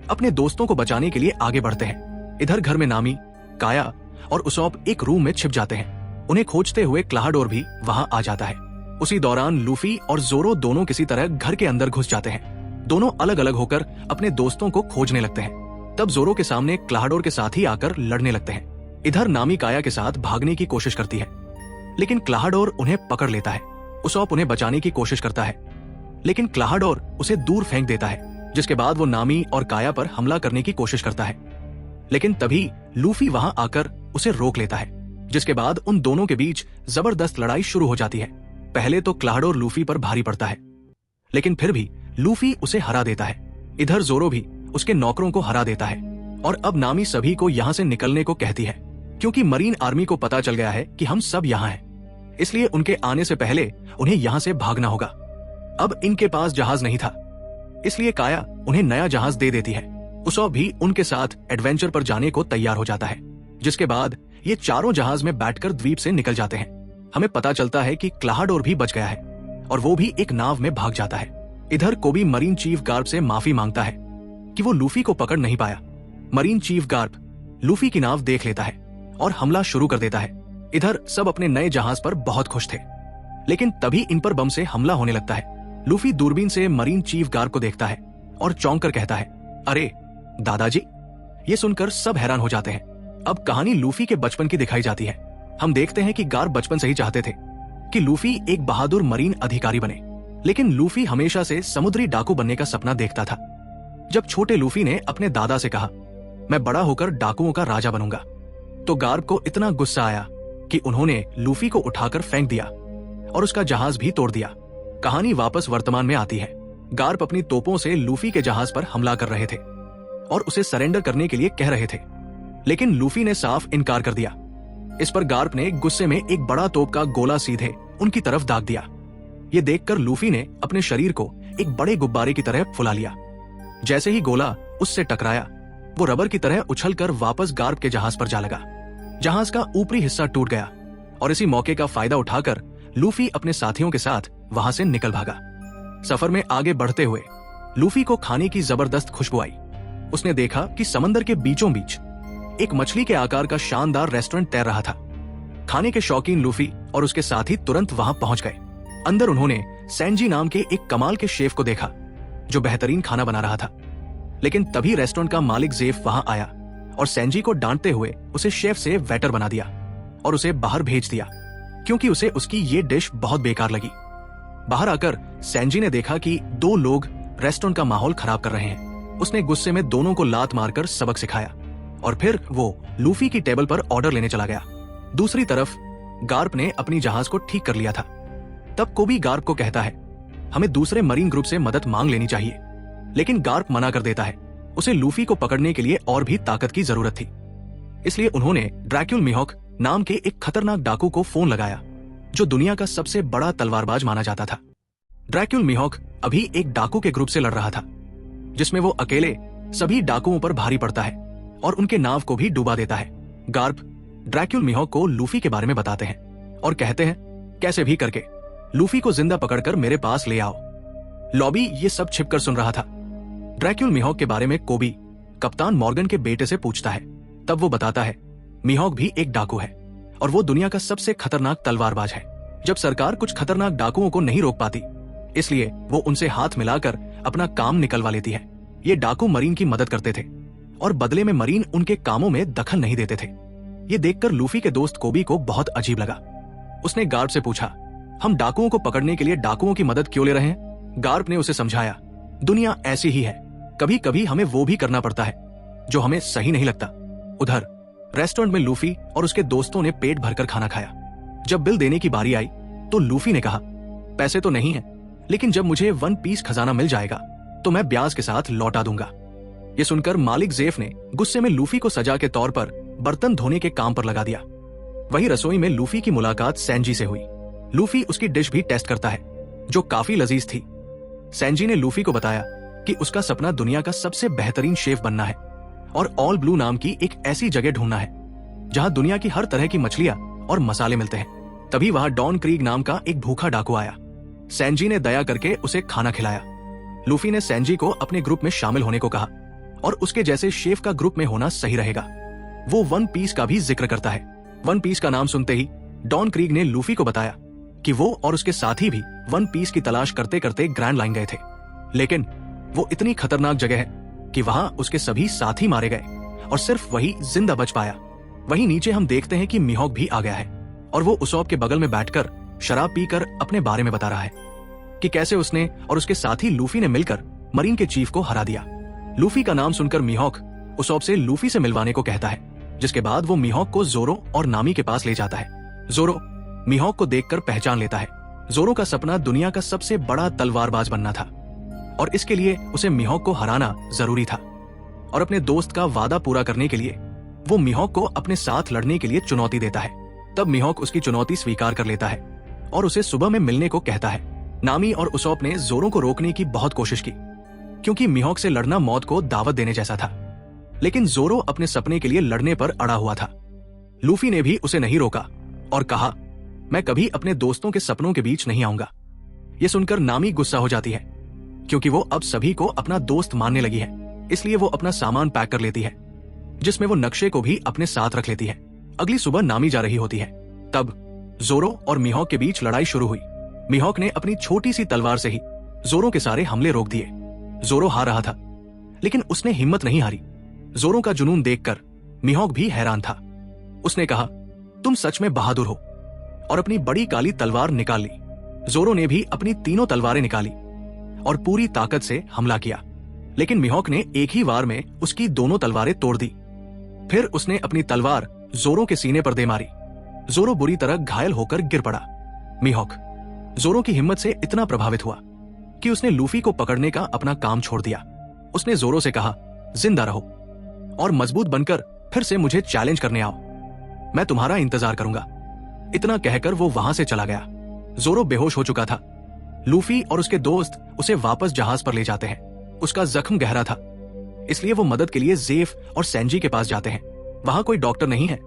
अपने दोस्तों को बचाने के लिए आगे बढ़ते हैं। इधर घर में नामी, काया और उसॉप एक रूम में छिप जाते हैं। उन्हें खोजते हुए क्लाहाडोर भी वहां आ जाता है। उसी दौरान लूफी और जोरो दोनों किसी तरह घर के अंदर घुस जाते हैं। दोनों अलग अलग होकर अपने दोस्तों को खोजने लगते हैं। तब जोरो के सामने क्लाहाडोर के साथ ही आकर लड़ने लगते हैं। इधर नामी काया के साथ भागने की कोशिश करती है, लेकिन क्लाहाडोर उन्हें पकड़ लेता है। उसॉप उन्हें बचाने की कोशिश करता है, लेकिन क्लाहाडोर उसे दूर फेंक देता है, जिसके बाद वो नामी और काया पर हमला करने की कोशिश करता है। लेकिन तभी लूफी वहां आकर उसे रोक लेता है, जिसके बाद उन दोनों के बीच जबरदस्त लड़ाई शुरू हो जाती है। पहले तो क्लाहाडोर लूफी पर भारी पड़ता है, लेकिन फिर भी लूफी उसे हरा देता है। इधर जोरो भी उसके नौकरों को हरा देता है और अब नामी सभी को यहाँ से निकलने को कहती है, क्योंकि मरीन आर्मी को पता चल गया है कि हम सब यहाँ हैं, इसलिए उनके आने से पहले उन्हें यहाँ से भागना होगा। अब इनके पास जहाज नहीं था, इसलिए काया उन्हें नया जहाज दे देती है उसौप भी उनके साथ एडवेंचर पर जाने को तैयार हो जाता है, जिसके बाद ये चारों जहाज में बैठकर द्वीप से निकल जाते हैं। हमें पता चलता है कि क्लाहाडोर भी बच गया है और वो भी एक नाव में भाग जाता है। इधर कोबी मरीन चीफ गार्प से माफी मांगता है कि वो लूफी को पकड़ नहीं पाया। मरीन चीफ गार्प लूफी की नाव देख लेता है और हमला शुरू कर देता है। इधर सब अपने नए जहाज पर बहुत खुश थे, लेकिन तभी इन पर बम से हमला होने लगता है। लूफी दूरबीन से मरीन चीफ गार्प को देखता है और चौंक कर कहता है, अरे दादाजी। ये सुनकर सब हैरान हो जाते हैं। अब कहानी लूफी के बचपन की दिखाई जाती है। हम देखते हैं कि गार्प बचपन से ही चाहते थे कि लूफी एक बहादुर मरीन अधिकारी बने, लेकिन लूफी हमेशा से समुद्री डाकू बनने का सपना देखता था। जब छोटे लूफी ने अपने दादा से कहा, मैं बड़ा होकर डाकुओं का राजा बनूंगा, तो गार्प को इतना गुस्सा आया कि उन्होंने लूफी को उठाकर फेंक दिया और उसका जहाज भी तोड़ दिया। कहानी वापस वर्तमान में आती है। गार्प अपनी तोपों से लूफी के जहाज पर हमला कर रहे थे और उसे सरेंडर करने के लिए कह रहे थे, लेकिन लूफी ने साफ इनकार कर दिया। इस पर गार्प ने गुस्से में एक बड़ा तोप का गोला सीधे उनकी तरफ दाग दिया। ये देखकर लूफी ने अपने शरीर को एक बड़े गुब्बारे की तरह फुला लिया। जैसे ही गोला उससे टकराया, वो रबर की तरह उछलकर वापस गार्प के जहाज पर जा लगा। जहाज का ऊपरी हिस्सा टूट गया और इसी मौके का फायदा उठाकर लूफी अपने साथियों के साथ वहां से निकल भागा। सफर में आगे बढ़ते हुए लूफी को खाने की जबरदस्त खुशबू आई। उसने देखा कि समंदर के बीचों बीच एक मछली के आकार का शानदार रेस्टोरेंट तैर रहा था। खाने के शौकीन लूफी और उसके साथी तुरंत वहां पहुंच गए। अंदर उन्होंने सैंजी नाम के एक कमाल के शेफ को देखा जो बेहतरीन खाना बना रहा था। लेकिन तभी रेस्टोरेंट का मालिक जेफ वहां आया और सैंजी को डांटते हुए उसे शेफ से वेटर बना दिया और उसे बाहर भेज दिया, क्योंकि उसे उसकी ये डिश बहुत बेकार लगी। बाहर आकर सैंजी ने देखा कि दो लोग रेस्टोरेंट का माहौल खराब कर रहे हैं। उसने गुस्से में दोनों को लात मारकर सबक सिखाया और फिर वो लूफी की टेबल पर ऑर्डर लेने चला गया। दूसरी तरफ गार्प ने अपनी जहाज को ठीक कर लिया था। तब कोबी गार्प को कहता है, हमें दूसरे मरीन ग्रुप से मदद मांग लेनी चाहिए, लेकिन गार्प मना कर देता है। उसे लूफी को पकड़ने के लिए और भी ताकत की जरूरत थी, इसलिए उन्होंने ड्रैक्यूल मिहोक नाम के एक खतरनाक डाकू को फोन लगाया जो दुनिया का सबसे बड़ा तलवारबाज माना जाता था। ड्रैक्यूल मिहोक अभी एक डाकू के ग्रुप से लड़ रहा था, जिसमें वो अकेले सभी डाकुओं पर भारी पड़ता है और उनके नाव को भी डुबा देता है। गार्प ड्रैक्यूल मिहोक को लूफी के बारे में बताते हैं और कहते हैं, कैसे भी करके लूफी को जिंदा पकड़कर मेरे पास ले आओ। लॉबी ये सब छिपकर सुन रहा था। ड्रैक्यूल मिहोक के बारे में कोबी कप्तान मॉर्गन के बेटे से पूछता है। तब वो बताता है, मिहोक भी एक डाकू है और वो दुनिया का सबसे खतरनाक तलवारबाज है। जब सरकार कुछ खतरनाक डाकुओं को नहीं रोक पाती, इसलिए वो उनसे हाथ मिलाकर अपना काम निकलवा लेती है। ये डाकू मरीन की मदद करते थे और बदले में मरीन उनके कामों में दखल नहीं देते थे। ये देखकर लूफी के दोस्त कोबी को बहुत अजीब लगा। उसने गार्प से पूछा, हम डाकुओं को पकड़ने के लिए डाकुओं की मदद क्यों ले रहे हैं? गार्प ने उसे समझाया, दुनिया ऐसी ही है, कभी कभी हमें वो भी करना पड़ता है जो हमें सही नहीं लगता। उधर रेस्टोरेंट में लूफी और उसके दोस्तों ने पेट भरकर खाना खाया। जब बिल देने की बारी आई तो लूफी ने कहा, पैसे तो नहीं है, लेकिन जब मुझे 1 पीस खजाना मिल जाएगा तो मैं ब्याज के साथ लौटा दूंगा। ये सुनकर मालिक जेफ ने गुस्से में लूफी को सजा के तौर पर बर्तन धोने के काम पर लगा दिया। वही रसोई में लूफी की मुलाकात सैंजी से हुई। लूफी उसकी डिश भी टेस्ट करता है जो काफी लजीज थी। सैंजी ने लूफी को बताया कि उसका सपना दुनिया का सबसे बेहतरीन शेफ बनना है और ऑल ब्लू नाम की एक ऐसी जगह ढूंढना है जहां दुनिया की हर तरह की मछलियां और मसाले मिलते हैं। तभी वहां डॉन क्रीग नाम का एक भूखा डाकू आया। सैंजी ने दया करके उसे खाना खिलाया। लूफी ने सैंजी को अपने ग्रुप में शामिल होने को कहा और उसके जैसे शेफ का ग्रुप में होना सही रहेगा। वो 1 पीस का भी जिक्र करता है। 1 पीस का नाम सुनते ही डॉन क्रीग ने लूफी को बताया कि वो और उसके साथी भी 1 पीस की तलाश करते करते ग्रैंड लाइन गए थे, लेकिन वो इतनी खतरनाक जगह है कि वहां उसके सभी साथी मारे गए और सिर्फ वही जिंदा बच पाया। वहीं नीचे हम देखते हैं कि मिहोक भी आ गया है और वो उसौप के बगल में बैठकर शराब पीकर अपने बारे में बता रहा है कि कैसे उसने और उसके साथी लूफी ने मिलकर मरीन के चीफ को हरा दिया। लूफी का नाम सुनकर मिहोक उसौप से लूफी से मिलवाने को कहता है, जिसके बाद वो मिहोक को जोरो और नामी के पास ले जाता है। जोरो मिहोक को देखकर पहचान लेता है। जोरो का सपना दुनिया का सबसे बड़ा तलवारबाज बनना था और इसके लिए उसे मिहोक को हराना जरूरी था। और अपने दोस्त का वादा पूरा करने के लिए वो मिहोक को अपने साथ लड़ने के लिए चुनौती देता है। तब मिहोक उसकी चुनौती स्वीकार कर लेता है और उसे सुबह में मिलने को कहता है। नामी और उसौप ने जोरो को रोकने की बहुत कोशिश की, क्योंकि मिहोक से लड़ना मौत को दावत देने जैसा था। लेकिन जोरो अपने सपने के लिए लड़ने पर अड़ा हुआ था। लूफी ने भी उसे नहीं रोका और कहा, मैं कभी अपने दोस्तों के सपनों के बीच नहीं आऊंगा। यह सुनकर नामी गुस्सा हो जाती है, क्योंकि वो अब सभी को अपना दोस्त मानने लगी है। इसलिए वो अपना सामान पैक कर लेती है, जिसमें वो नक्शे को भी अपने साथ रख लेती है। अगली सुबह नामी जा रही होती है, तब जोरो और मिहोक के बीच लड़ाई शुरू हुई। मिहोक ने अपनी छोटी सी तलवार से ही जोरो के सारे हमले रोक दिए। जोरो हार रहा था, लेकिन उसने हिम्मत नहीं हारी। जोरो का जुनून देखकर मिहोक भी हैरान था। उसने कहा, तुम सच में बहादुर हो, और अपनी बड़ी काली तलवार निकाल ली। जोरो ने भी अपनी तीनों तलवारें निकाली और पूरी ताकत से हमला किया, लेकिन मिहोक ने एक ही वार में उसकी दोनों तलवारें तोड़ दी। फिर उसने अपनी तलवार जोरो के सीने पर दे मारी। जोरो बुरी तरह घायल होकर गिर पड़ा। मिहोक जोरो की हिम्मत से इतना प्रभावित हुआ कि उसने लूफी को पकड़ने का अपना काम छोड़ दिया। उसने जोरो से कहा, जिंदा रहो और मजबूत बनकर फिर से मुझे चैलेंज करने आओ, मैं तुम्हारा इंतजार करूंगा। इतना कहकर वो वहां से चला गया। जोरो बेहोश हो चुका था। लूफी और उसके दोस्त उसे वापस जहाज पर ले जाते हैं। उसका जख्म गहरा था, इसलिए वो मदद के लिए जेफ और सेंजी के पास जाते हैं। वहां कोई डॉक्टर नहीं है,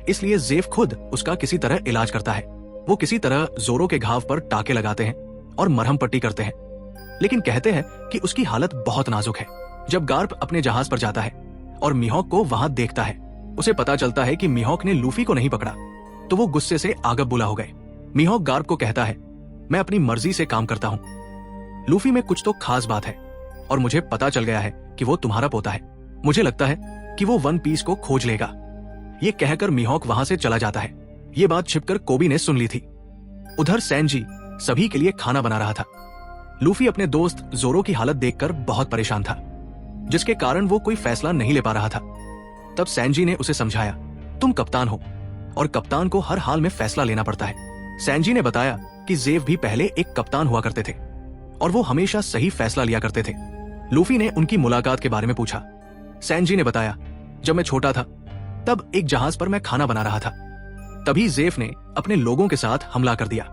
इसलिए जेफ खुद उसका किसी तरह इलाज करता है। वो किसी तरह जोरो के घाव पर टाके लगाते हैं और मरहम पट्टी करते हैं, लेकिन कहते हैं कि उसकी हालत बहुत नाजुक है। जब गार्प अपने जहाज पर जाता है और मिहोक को वहां देखता है, उसे पता चलता है कि मिहोक ने लूफी को नहीं पकड़ा, तो वो गुस्से से आगबबूला हो गए। मिहोक गार्प को कहता है, मैं अपनी मर्जी से काम करता हूं। लूफी में कुछ तो खास बात है और मुझे पता चल गया है कि वो तुम्हारा पोता है। मुझे लगता है कि वो वन पीस को खोज लेगा। ये कहकर मिहोक वहां से चला जाता है। ये बात छिपकर कोबी ने सुन ली थी। उधर सैनजी सभी के लिए खाना बना रहा था। लूफी अपने दोस्त जोरो की हालत देखकर बहुत परेशान था, जिसके कारण वो कोई फैसला नहीं ले पा रहा था। तब सैनजी ने उसे समझाया, तुम कप्तान हो और कप्तान को हर हाल में फैसला लेना पड़ता है। सैनजी ने बताया कि जेव भी पहले एक कप्तान हुआ करते थे और वो हमेशा सही फैसला लिया करते थे। लूफी ने उनकी मुलाकात के बारे में पूछा। सैनजी ने बताया, जब मैं छोटा था तब एक जहाज पर मैं खाना बना रहा था। तभी जेफ ने अपने लोगों के साथ हमला कर दिया।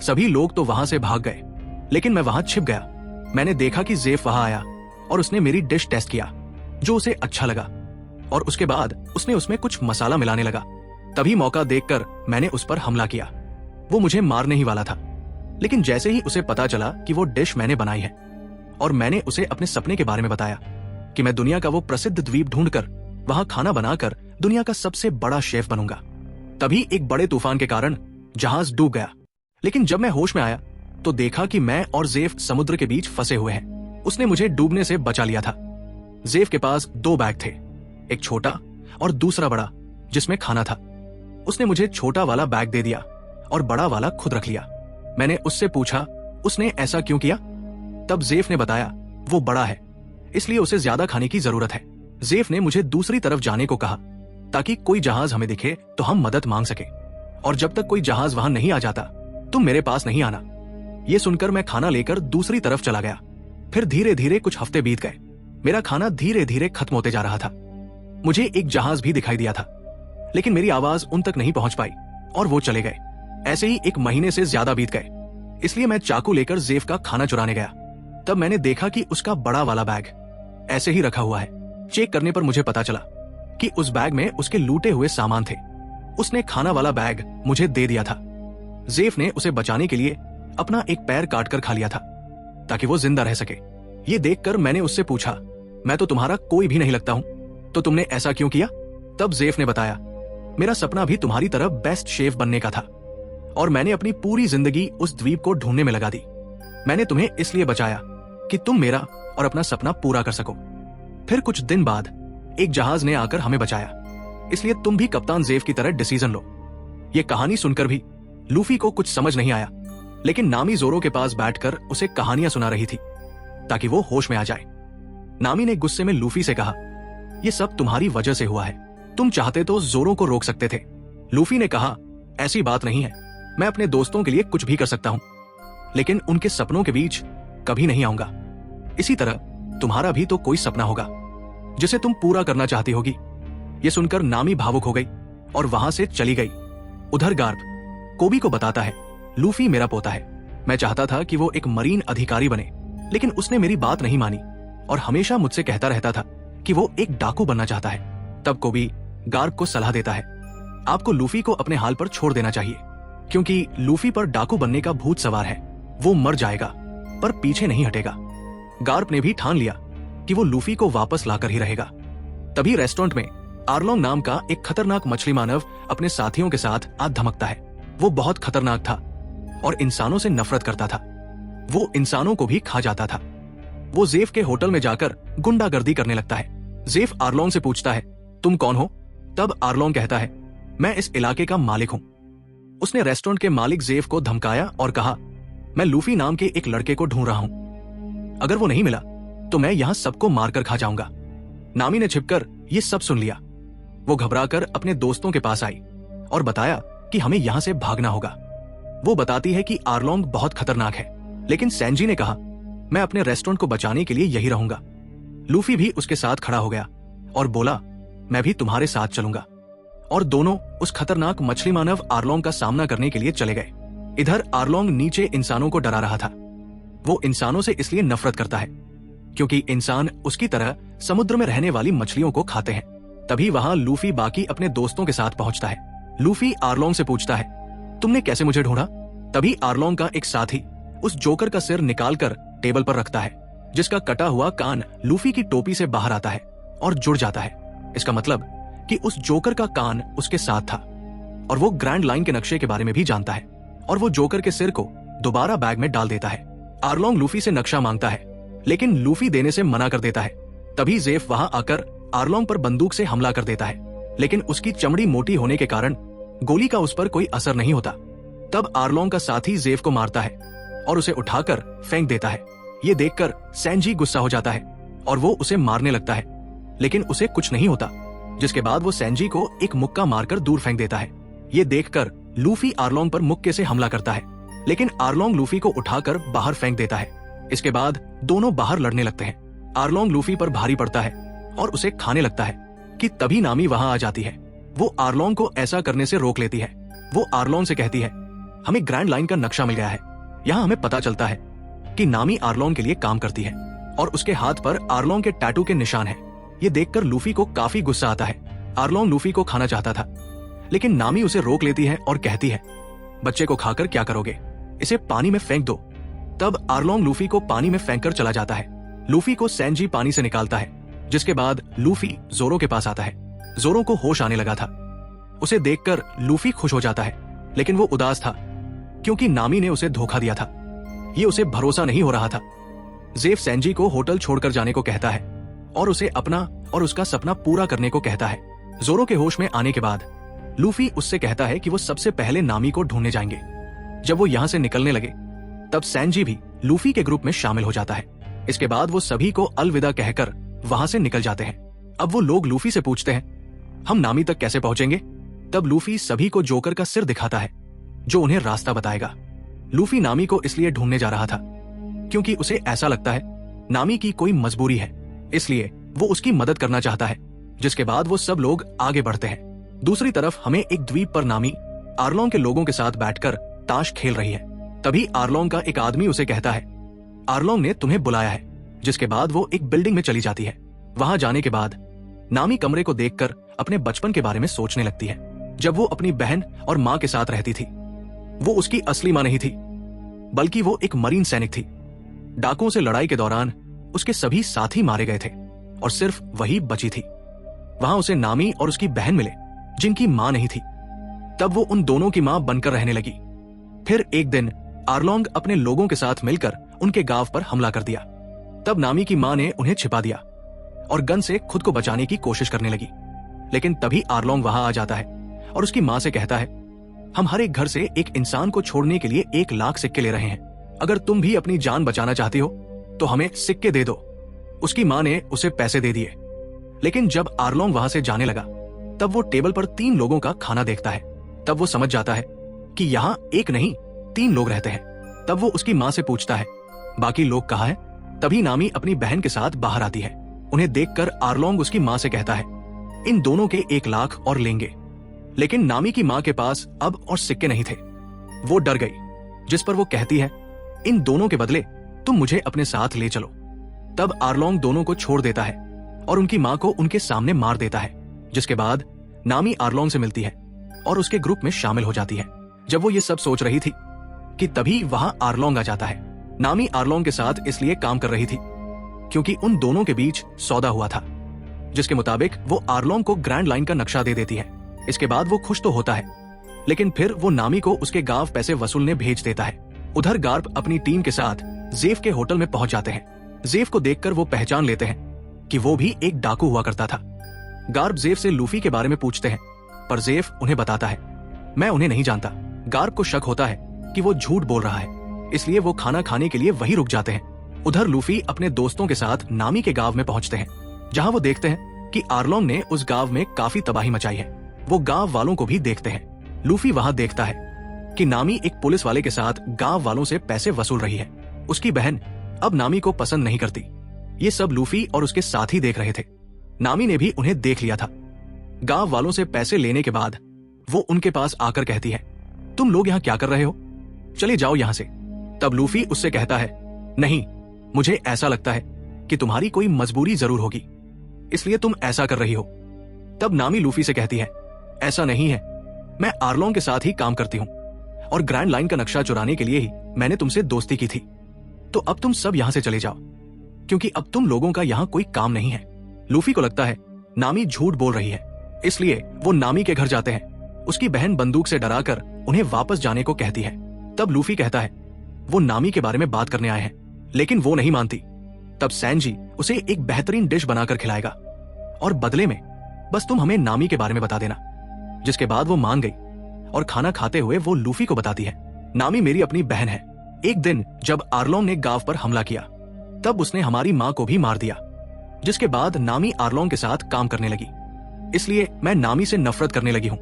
सभी लोग तो वहां से भाग गए, लेकिन मैं वहां छिप गया। मैंने देखा कि जेफ वहां आया और उसने मेरी डिश टेस्ट किया, जो उसे अच्छा लगा, और उसके बाद उसने उसमें कुछ मसाला मिलाने लगा। तभी मौका देखकर मैंने उस पर हमला किया। वो मुझे मारने ही वाला था, लेकिन जैसे ही उसे पता चला कि वो डिश मैंने बनाई है और मैंने उसे अपने सपने के बारे में बताया कि मैं दुनिया का वो प्रसिद्ध द्वीप ढूंढकर वहां खाना बनाकर दुनिया का सबसे बड़ा शेफ बनूंगा, तभी एक बड़े तूफान के कारण जहाज डूब गया। लेकिन जब मैं होश में आया तो देखा कि मैं और जेफ समुद्र के बीच फंसे हुए हैं। उसने मुझे डूबने से बचा लिया था। जेफ के पास 2 बैग थे, एक छोटा और दूसरा बड़ा, जिसमें खाना था। उसने मुझे छोटा वाला बैग दे दिया और बड़ा वाला खुद रख लिया। मैंने उससे पूछा उसने ऐसा क्यों किया। तब जेफ ने बताया, वो बड़ा है, इसलिए उसे ज्यादा खाने की जरूरत है। जेफ ने मुझे दूसरी तरफ जाने को कहा ताकि कोई जहाज हमें दिखे तो हम मदद मांग सके, और जब तक कोई जहाज वहां नहीं आ जाता तुम मेरे पास नहीं आना। ये सुनकर मैं खाना लेकर दूसरी तरफ चला गया। फिर धीरे धीरे कुछ हफ्ते बीत गए। मेरा खाना धीरे धीरे खत्म होते जा रहा था। मुझे एक जहाज भी दिखाई दिया था, लेकिन मेरी आवाज उन तक नहीं पहुंच पाई और वो चले गए। ऐसे ही 1 महीने से ज्यादा बीत गए। इसलिए मैं चाकू लेकर जेफ का खाना चुराने गया। तब मैंने देखा कि उसका बड़ा वाला बैग ऐसे ही रखा हुआ है। चेक करने पर मुझे पता चला कि उस बैग में उसके लूटे हुए सामान थे। उसने खाना वाला बैग मुझे दे दिया था। जेफ ने उसे बचाने के लिए अपना एक पैर काटकर खा लिया था ताकि वो जिंदा रह सके। ये देखकर मैंने उससे पूछा, मैं तो तुम्हारा कोई भी नहीं लगता हूं, तो तुमने ऐसा क्यों किया। तब जेफ ने बताया, मेरा सपना भी तुम्हारी तरह बेस्ट शेफ बनने का था और मैंने अपनी पूरी जिंदगी उस द्वीप को ढूंढने में लगा दी। मैंने तुम्हें इसलिए बचाया कि तुम मेरा और अपना सपना पूरा कर सको। फिर कुछ दिन बाद एक जहाज ने आकर हमें बचाया, इसलिए तुम भी कप्तान जेफ की तरह डिसीजन लो। ये कहानी सुनकर भी लूफी को कुछ समझ नहीं आया, लेकिन नामी जोरो के पास बैठकर उसे कहानियां सुना रही थी ताकि वो होश में आ जाए। नामी ने गुस्से में लूफी से कहा, ये सब तुम्हारी वजह से हुआ है, तुम चाहते तो जोरो को रोक सकते थे। लूफी ने कहा, ऐसी बात नहीं है, मैं अपने दोस्तों के लिए कुछ भी कर सकता हूं, लेकिन उनके सपनों के बीच कभी नहीं आऊंगा। इसी तरह तुम्हारा भी तो कोई सपना होगा जिसे तुम पूरा करना चाहती होगी। ये सुनकर नामी भावुक हो गई और वहां से चली गई। उधर गार्प कोबी को बताता है, लूफी मेरा पोता है। मैं चाहता था कि वो एक मरीन अधिकारी बने, लेकिन उसने मेरी बात नहीं मानी और हमेशा मुझसे कहता रहता था कि वो एक डाकू बनना चाहता है। तब कोबी गार्ग को सलाह देता है, आपको लूफी को अपने हाल पर छोड़ देना चाहिए, क्योंकि लूफी पर डाकू बनने का भूत सवार है। वो मर जाएगा पर पीछे नहीं हटेगा। गार्प ने भी ठान लिया कि वो लूफी को वापस लाकर ही रहेगा। तभी रेस्टोरेंट में आर्लोंग नाम का एक खतरनाक मछली मानव अपने साथियों के साथ आ धमकता है। वो बहुत खतरनाक था और इंसानों से नफरत करता था। वो इंसानों को भी खा जाता था। वो जेफ के होटल में जाकर गुंडागर्दी करने लगता है। जेफ आर्लोंग से पूछता है, तुम कौन हो? तब आर्लोंग कहता है, मैं इस इलाके का मालिक हूं। उसने रेस्टोरेंट के मालिक जेफ को धमकाया और कहा, मैं लूफी नाम के एक लड़के को ढूंढ रहा हूं। अगर वो नहीं मिला तो मैं यहां सबको मारकर खा जाऊंगा। नामी ने छिपकर ये सब सुन लिया। वो घबराकर अपने दोस्तों के पास आई और बताया कि हमें यहां से भागना होगा। वो बताती है कि आर्लोंग बहुत खतरनाक है, लेकिन सैनजी ने कहा, मैं अपने रेस्टोरेंट को बचाने के लिए यही रहूंगा। लूफी भी उसके साथ खड़ा हो गया और बोला, मैं भी तुम्हारे साथ चलूंगा। और दोनों उस खतरनाक मछली मानव आर्लोंग का सामना करने के लिए चले गए। इधर आर्लोंग नीचे इंसानों को डरा रहा था। वो इंसानों से इसलिए नफरत करता है क्योंकि इंसान उसकी तरह समुद्र में रहने वाली मछलियों को खाते हैं। तभी वहां लूफी बाकी अपने दोस्तों के साथ पहुंचता है। लूफी आर्लोंग से पूछता है, तुमने कैसे मुझे ढूंढा? तभी आर्लोंग का एक साथी उस जोकर का सिर निकालकर टेबल पर रखता है, जिसका कटा हुआ कान लूफी की टोपी से बाहर आता है और जुड़ जाता है। इसका मतलब कि उस जोकर का कान उसके साथ था और वो ग्रैंड लाइन के नक्शे के बारे में भी जानता है और वो जोकर के सिर को दोबारा बैग में डाल देता है। आर्लोंग लूफी से नक्शा मांगता है, लेकिन लूफी देने से मना कर देता है। तभी जेफ वहां आकर आर्लोंग पर बंदूक से हमला कर देता है, लेकिन उसकी चमड़ी मोटी होने के कारण गोली का उस पर कोई असर नहीं होता। तब आर्लोंग का साथी जेफ को मारता है और उसे उठाकर फेंक देता है। ये देखकर सैनजी गुस्सा हो जाता है और वो उसे मारने लगता है, लेकिन उसे कुछ नहीं होता। जिसके बाद वो सैनजी को एक मुक्का मारकर दूर फेंक देता है। ये देखकर लूफी आर्लोंग पर मुक्के से हमला करता है, लेकिन आर्लोंग लूफी को उठाकर बाहर फेंक देता है। इसके बाद दोनों बाहर लड़ने लगते हैं। आर्लोंग लूफी पर भारी पड़ता है और उसे खाने लगता है कि तभी नामी वहां आ जाती है। वो आर्लोंग को ऐसा करने से रोक लेती है। वो आर्लोंग से कहती है, हमें ग्रैंड लाइन का नक्शा मिल गया है। यहाँ हमें पता चलता है कि नामी आर्लोंग के लिए काम करती है और उसके हाथ पर आर्लोंग के टैटू के निशान है। ये देखकर लूफी को काफी गुस्सा आता है। आर्लोंग लूफी को खाना चाहता था, लेकिन नामी उसे रोक लेती है और कहती है, बच्चे को खाकर क्या करोगे? इसे पानी में फेंक दो। तब आर्लोंग लूफी को पानी में फेंककर चला जाता है। लूफी को सैनजी पानी से निकालता है, जिसके बाद लूफी जोरो के पास आता है। जोरो को होश आने लगा था। उसे देखकर लूफी खुश हो जाता है, लेकिन वो उदास था क्योंकि नामी ने उसे धोखा दिया था। ये उसे भरोसा नहीं हो रहा था। जेफ सैनजी को होटल छोड़कर जाने को कहता है और उसे अपना और उसका सपना पूरा करने को कहता है। जोरो के होश में आने के बाद लूफी उससे कहता है कि वो सबसे पहले नामी को ढूंढने जाएंगे। जब वो यहाँ से निकलने लगे तब सैनजी भी लूफी के ग्रुप में शामिल हो जाता है। इसके बाद वो सभी को अलविदा कहकर वहां से निकल जाते हैं। अब वो लोग लूफी से पूछते हैं, हम नामी तक कैसे पहुंचेंगे? तब लूफी सभी को जोकर का सिर दिखाता है, जो उन्हें रास्ता बताएगा। लूफी नामी को इसलिए ढूंढने जा रहा था क्योंकि उसे ऐसा लगता है नामी की कोई मजबूरी है, इसलिए वो उसकी मदद करना चाहता है। जिसके बाद वो सब लोग आगे बढ़ते हैं। दूसरी तरफ हमें एक द्वीप पर नामी आर्लोंग के लोगों के साथ बैठकर ताश खेल रही है। तभी आर्लोंग का एक आदमी उसे कहता है, आर्लोंग ने तुम्हें बुलाया है। जिसके बाद वो एक बिल्डिंग में चली जाती है। वहां जाने के बाद नामी कमरे को देखकर अपने बचपन के बारे में सोचने लगती है, जब वो अपनी बहन और माँ के साथ रहती थी। वो उसकी असली माँ नहीं थी, बल्कि वो एक मरीन सैनिक थी। डाकुओं से लड़ाई के दौरान उसके सभी साथी मारे गए थे और सिर्फ वही बची थी। वहां उसे नामी और उसकी बहन मिले, जिनकी माँ नहीं थी। तब वो उन दोनों की माँ बनकर रहने लगी। फिर एक दिन आर्लोंग अपने लोगों के साथ मिलकर उनके गांव पर हमला कर दिया। तब नामी की माँ ने उन्हें छिपा दिया और गन से खुद को बचाने की कोशिश करने लगी। लेकिन तभी आर्लोंग वहां आ जाता है और उसकी माँ से कहता है, हम हर एक घर से एक इंसान को छोड़ने के लिए 1 लाख सिक्के ले रहे हैं। अगर तुम भी अपनी जान बचाना चाहती हो तो हमें सिक्के दे दो। उसकी माँ ने उसे पैसे दे दिए। लेकिन जब आर्लोंग वहां से जाने लगा तब वो टेबल पर 3 लोगों का खाना देखता है। तब वो समझ जाता है कि यहाँ 1 नहीं 3 लोग रहते हैं। तब वो उसकी माँ से पूछता है, बाकी लोग कहाँ हैं? तभी नामी अपनी बहन के साथ बाहर आती है। उन्हें देखकर आर्लोंग उसकी माँ से कहता है, इन दोनों के 1 लाख और लेंगे। लेकिन नामी की माँ के पास अब और सिक्के नहीं थे। वो डर गई, जिस पर वो कहती है, इन दोनों के बदले तुम मुझे अपने साथ ले चलो। तब आरलोंग दोनों को छोड़ देता है और उनकी मां को उनके सामने मार देता है। जिसके बाद नामी आरलोंग से मिलती है और उसके ग्रुप में शामिल हो जाती है। जब वो ये सब सोच रही थी कि तभी वहां आरलोंग आ जाता है। नामी आरलोंग के साथ इसलिए काम कर रही थी क्योंकि उन दोनों के बीच सौदा हुआ था, जिसके मुताबिक वो आरलोंग को ग्रैंड लाइन का नक्शा दे देती है। इसके बाद वो खुश तो होता है, लेकिन फिर वो नामी को उसके गांव पैसे वसूलने भेज देता है। उधर गार्प अपनी टीम के साथ जेफ के होटल में पहुंच जाते हैं। जेफ को देखकर वो पहचान लेते हैं कि वो भी एक डाकू हुआ करता था। गार्प जेफ से लूफी के बारे में पूछते हैं, पर जेफ उन्हें बताता है, मैं उन्हें नहीं जानता। गार्प को शक होता है कि वो झूठ बोल रहा है, इसलिए वो खाना खाने के लिए वहीं रुक जाते हैं। उधर लूफी अपने दोस्तों के साथ नामी के गांव में पहुंचते हैं, जहां वो देखते हैं कि आरलोंग ने उस गांव में काफी तबाही मचाई है। वो गांव वालों को भी देखते हैं। लूफी वहां देखता है कि नामी एक पुलिस वाले के साथ गांव वालों से पैसे वसूल रही है। उसकी बहन अब नामी को पसंद नहीं करती। ये सब लूफी और उसके साथी देख रहे थे। नामी ने भी उन्हें देख लिया था। गांव वालों से पैसे लेने के बाद वो उनके पास आकर कहती है, तुम लोग यहाँ क्या कर रहे हो, चले जाओ यहाँ से। तब लूफी उससे कहता है, नहीं, मुझे ऐसा लगता है कि तुम्हारी कोई मजबूरी जरूर होगी, इसलिए तुम ऐसा कर रही हो। तब नामी लूफी से कहती है, ऐसा नहीं है, मैं आरलोंग के साथ ही काम करती हूँ और ग्रैंड लाइन का नक्शा चुराने के लिए ही मैंने तुमसे दोस्ती की थी। तो अब तुम सब यहाँ से चले जाओ, क्योंकि अब तुम लोगों का यहाँ कोई काम नहीं है। लूफी को लगता है नामी झूठ बोल रही है, इसलिए वो नामी के घर जाते हैं। उसकी बहन बंदूक से डराकर उन्हें वापस जाने को कहती है। तब लूफी कहता है वो नामी के बारे में बात करने आए हैं, लेकिन वो नहीं मानती। तब सैनजी उसे एक बेहतरीन डिश बनाकर खिलाएगा और बदले में बस तुम हमें नामी के बारे में बता देना। जिसके बाद वो मान गई और खाना खाते हुए वो लूफी को बताती है, नामी मेरी अपनी बहन है। एक दिन जब आरलोंग ने गांव पर हमला किया, तब उसने हमारी मां को भी मार दिया। जिसके बाद नामी आरलोंग के साथ काम करने लगी, इसलिए मैं नामी से नफरत करने लगी हूं।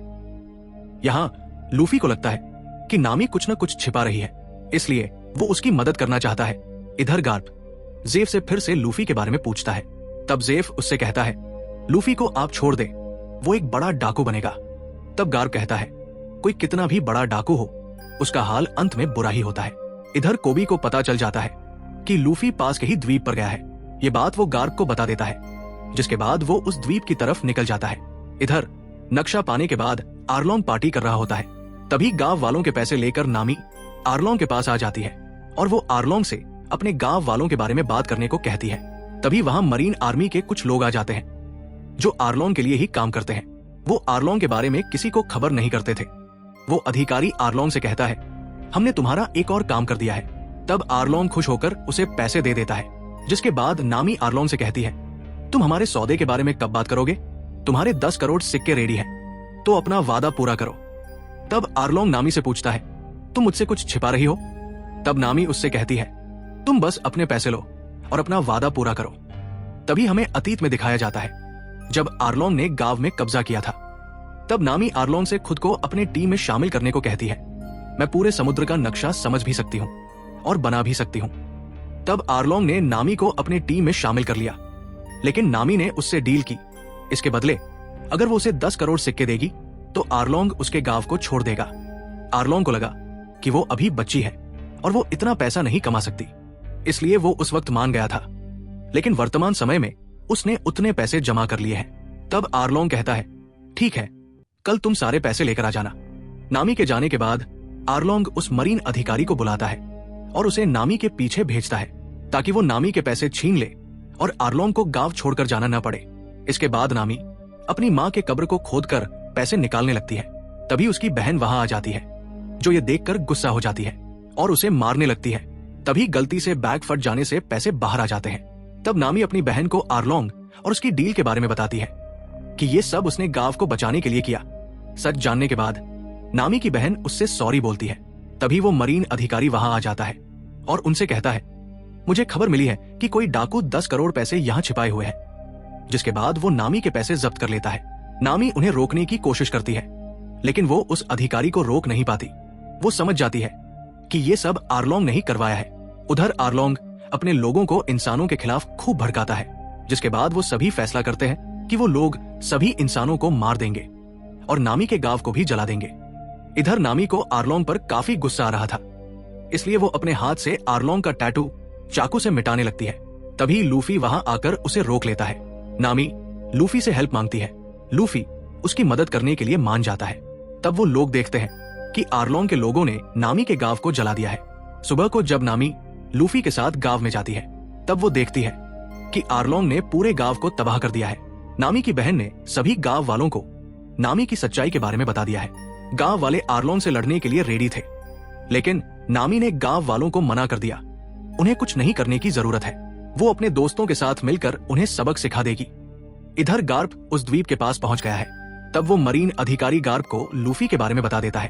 यहां लूफी को लगता है कि नामी कुछ न कुछ छिपा रही है, इसलिए वो उसकी मदद करना चाहता है। इधर गार्प जेफ से फिर से लूफी के बारे में पूछता है। तब जेफ उससे कहता है, लूफी को आप छोड़ दे, वो एक बड़ा डाकू बनेगा। तब गार्प कहता है, कोई कितना भी बड़ा डाकू हो, उसका हाल अंत में बुरा ही होता है। इधर कोबी को पता चल जाता है कि लूफी पास के ही द्वीप पर गया है। ये बात वो गार्प को बता देता है, जिसके बाद वो उस द्वीप की तरफ निकल जाता है। इधर नक्शा पाने के बाद आरलोंग पार्टी कर रहा होता है। तभी गांव वालों के पैसे लेकर नामी आरलोंग के पास आ जाती है और वो आरलोंग से अपने गांव वालों के बारे में बात करने को कहती है। तभी वहां मरीन आर्मी के कुछ लोग आ जाते हैं जो आरलोंग के लिए ही काम करते हैं। वो आरलोंग के बारे में किसी को खबर नहीं करते थे। वो अधिकारी आरलोंग से कहता है, हमने तुम्हारा एक और काम कर दिया है। तब आरलोंग खुश होकर उसे पैसे दे देता है। जिसके बाद नामी आरलोंग से कहती है, तुम हमारे सौदे के बारे में कब बात करोगे? तुम्हारे 10 करोड़ सिक्के रेडी हैं, तो अपना वादा पूरा करो। तब आरलोंग नामी से पूछता है, तुम मुझसे कुछ छिपा रही हो? तब नामी उससे कहती है, तुम बस अपने पैसे लो और अपना वादा पूरा करो। तभी हमें अतीत में दिखाया जाता है, जब आरलोंग ने गांव में कब्जा किया था। तब नामी आरलोंग से खुद को अपने टीम में शामिल करने को कहती है। मैं पूरे समुद्र का नक्शा समझ भी सकती हूँ और बना भी सकती हूँ। तब आरलोंग ने नामी को अपने टीम में शामिल कर लिया, लेकिन नामी ने उससे डील की। इसके बदले अगर वो उसे 10 करोड़ सिक्के देगी तो आरलोंग उसके गांव को छोड़ देगा। आरलोंग को लगा कि वो अभी बच्ची है और वो इतना पैसा नहीं कमा सकती, इसलिए वो उस वक्त मान गया था। लेकिन वर्तमान समय में उसने उतने पैसे जमा कर लिए हैं। तब आरलोंग कहता है, ठीक है, कल तुम सारे पैसे लेकर आ जाना। नामी के जाने के बाद आरलोंग उस मरीन अधिकारी को बुलाता है और उसे नामी के पीछे भेजता है, ताकि वो नामी के पैसे छीन ले और आरलोंग को गांव छोड़कर जाना न पड़े। इसके बाद नामी अपनी मां के कब्र को खोदकर पैसे निकालने लगती है। तभी उसकी बहन वहां आ जाती है, जो ये देखकर गुस्सा हो जाती है और उसे मारने लगती है। तभी गलती से बैग फट जाने से पैसे बाहर आ जाते हैं। तब नामी अपनी बहन को आरलोंग और उसकी डील के बारे में बताती है कि ये सब उसने गांव को बचाने के लिए किया। सच जानने के बाद नामी की बहन उससे सॉरी बोलती है। तभी वो मरीन अधिकारी वहां आ जाता है और उनसे कहता है, मुझे खबर मिली है कि कोई डाकू 10 करोड़ पैसे यहाँ छिपाए हुए हैं। जिसके बाद वो नामी के पैसे जब्त कर लेता है। नामी उन्हें रोकने की कोशिश करती है, लेकिन वो उस अधिकारी को रोक नहीं पाती। वो समझ जाती है कि ये सब आरलोंग ने ही करवाया है। उधर आरलोंग अपने लोगों को इंसानों के खिलाफ खूब भड़काता है, जिसके बाद वो सभी फैसला करते हैं कि वो लोग सभी इंसानों को मार देंगे और नामी के गांव को भी जला देंगे। इधर नामी को आरलोंग पर काफी गुस्सा आ रहा था, इसलिए वो अपने हाथ से आरलोंग का टैटू चाकू से मिटाने लगती है। तभी लूफी वहां आकर उसे रोक लेता है। नामी लूफी से हेल्प मांगती है। लूफी उसकी मदद करने के लिए मान जाता है। तब वो लोग देखते हैं कि आर्लोंग के लोगों ने नामी के गांव को जला दिया है। सुबह को जब नामी लूफी के साथ गांव में जाती है, तब वो देखती है कि आर्लोंग ने पूरे गांव को तबाह कर दिया है। नामी की बहन ने सभी गांव वालों को नामी की सच्चाई के बारे में बता दिया है। गांव वाले आर्लोंग से लड़ने के लिए रेडी थे, लेकिन नामी ने गांव वालों को मना कर दिया। उन्हें कुछ नहीं करने की जरूरत है, वो अपने दोस्तों के साथ मिलकर उन्हें सबक सिखा देगी। इधर गार्प उस द्वीप के पास पहुंच गया है। तब वो मरीन अधिकारी गार्प को लूफी के बारे में बता देता है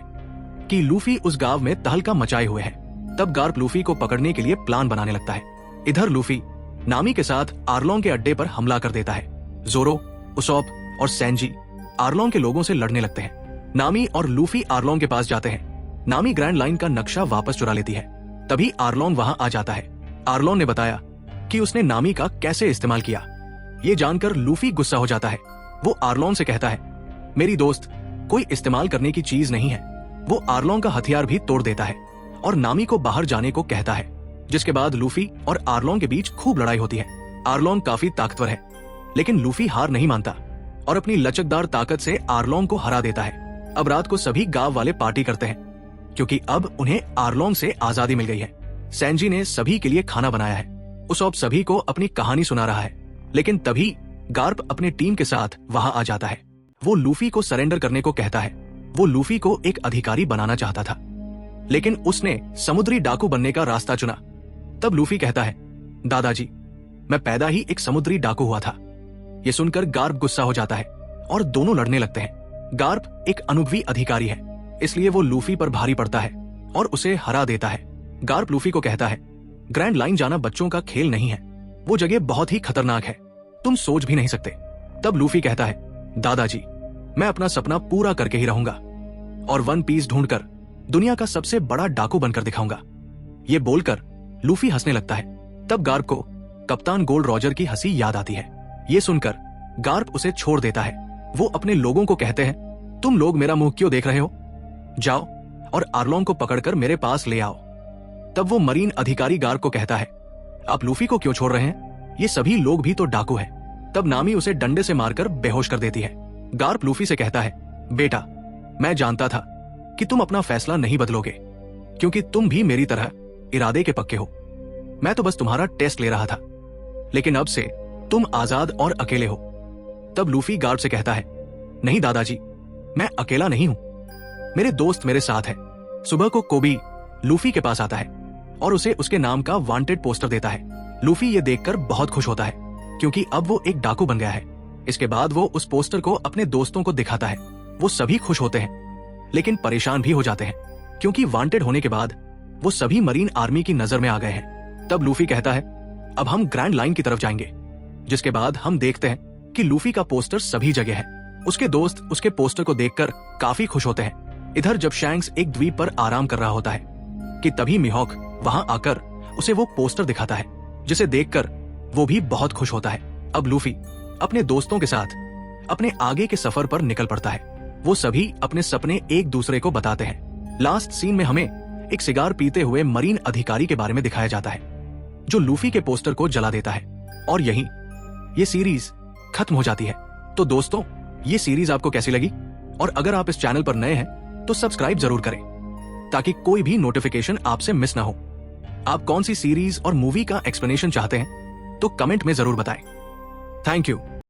कि लूफी उस गांव में तहलका मचाए हुए है। तब गार्प लूफी को पकड़ने के लिए प्लान बनाने लगता है। इधर लूफी नामी के साथ आर्लोंग के अड्डे पर हमला कर देता है। जोरो, उसॉप और सैनजी आर्लोंग के लोगों से लड़ने लगते हैं। नामी और लूफी आर्लोंग के पास जाते हैं। नामी ग्रैंड लाइन का नक्शा वापस चुरा लेती है। तभी आर्लोंग वहां आ जाता है। आर्लोंग ने बताया कि उसने नामी का कैसे इस्तेमाल किया। ये जानकर लूफी गुस्सा हो जाता है। वो आर्लोंग से कहता है, मेरी दोस्त कोई इस्तेमाल करने की चीज नहीं है। वो आर्लोंग का हथियार भी तोड़ देता है और नामी को बाहर जाने को कहता है, जिसके बाद लूफी और आर्लोंग के बीच खूब लड़ाई होती है। आर्लोंग काफी ताकतवर है, लेकिन लूफी हार नहीं मानता और अपनी लचकदार ताकत से आर्लोंग को हरा देता है। अब रात को सभी गांव वाले पार्टी करते हैं, क्योंकि अब उन्हें आर्लोंग से आजादी मिल गई है। सैनजी ने सभी के लिए खाना बनाया है। उसॉप सभी को अपनी कहानी सुना रहा है, लेकिन तभी गार्प अपने टीम के साथ वहां आ जाता है। वो लूफी को सरेंडर करने को कहता है। वो लूफी को एक अधिकारी बनाना चाहता था, लेकिन उसने समुद्री डाकू बनने का रास्ता चुना। तब लूफी कहता है, दादाजी मैं पैदा ही एक समुद्री डाकू हुआ था। ये सुनकर गार्प गुस्सा हो जाता है और दोनों लड़ने लगते हैं। गार्प एक अनुभवी अधिकारी है, इसलिए वो लूफी पर भारी पड़ता है और उसे हरा देता है। गार्प लूफी को कहता है, ग्रैंड लाइन जाना बच्चों का खेल नहीं है। वो जगह बहुत ही खतरनाक है, तुम सोच भी नहीं सकते। तब लूफी कहता है, दादाजी मैं अपना सपना पूरा करके ही रहूंगा और वन पीस ढूंढकर दुनिया का सबसे बड़ा डाकू बनकर दिखाऊंगा। ये बोलकर लूफी हंसने लगता है। तब गार्प को कप्तान गोल्ड रॉजर की हंसी याद आती है। ये सुनकर गार्प उसे छोड़ देता है। वो अपने लोगों को कहते हैं, तुम लोग मेरा मुंह क्यों देख रहे हो? जाओ और आर्लोंग को पकड़कर मेरे पास ले आओ। तब वो मरीन अधिकारी गार्प को कहता है, आप लूफी को क्यों छोड़ रहे हैं? ये सभी लोग भी तो डाकू हैं। तब नामी उसे डंडे से मारकर बेहोश कर देती है। गार्प लूफी से कहता है, बेटा मैं जानता था कि तुम अपना फैसला नहीं बदलोगे, क्योंकि तुम भी मेरी तरह इरादे के पक्के हो। मैं तो बस तुम्हारा टेस्ट ले रहा था, लेकिन अब से तुम आजाद और अकेले हो। तब लूफी गार्प से कहता है, नहीं दादाजी मैं अकेला नहीं हूं, मेरे दोस्त मेरे साथ है। सुबह को कोबी लूफी के पास आता है और उसे उसके नाम का वांटेड पोस्टर देता है। लूफी ये देखकर बहुत खुश होता है, क्योंकि अब वो एक डाकू बन गया है। इसके बाद वो उस पोस्टर को अपने दोस्तों को दिखाता है। वो सभी खुश होते हैं, लेकिन परेशान भी हो जाते हैं, क्योंकि वांटेड होने के बाद वो सभी मरीन आर्मी की नजर में आ गए हैं। तब लूफी कहता है, अब हम ग्रैंड लाइन की तरफ जाएंगे। जिसके बाद हम देखते हैं कि लूफी का पोस्टर सभी जगह है। उसके दोस्त उसके पोस्टर को देखकर काफी खुश होते हैं। इधर जब शैंक्स एक द्वीप पर आराम कर रहा होता है कि तभी मिहोक वहां आकर उसे वो पोस्टर दिखाता है, जिसे देखकर वो भी बहुत खुश होता है। अब लूफी अपने दोस्तों के साथ अपने आगे के सफर पर निकल पड़ता है। वो सभी अपने सपने एक दूसरे को बताते हैं। लास्ट सीन में हमें एक सिगार पीते हुए मरीन अधिकारी के बारे में दिखाया जाता है, जो लूफी के पोस्टर को जला देता है। और यहीं ये सीरीज खत्म हो जाती है। तो दोस्तों, ये सीरीज आपको कैसी लगी? और अगर आप इस चैनल पर नए हैं तो सब्सक्राइब जरूर करें, ताकि कोई भी नोटिफिकेशन आपसे मिस ना हो। आप कौन सी सीरीज और मूवी का एक्सप्लेनेशन चाहते हैं तो कमेंट में जरूर बताएं। Thank you.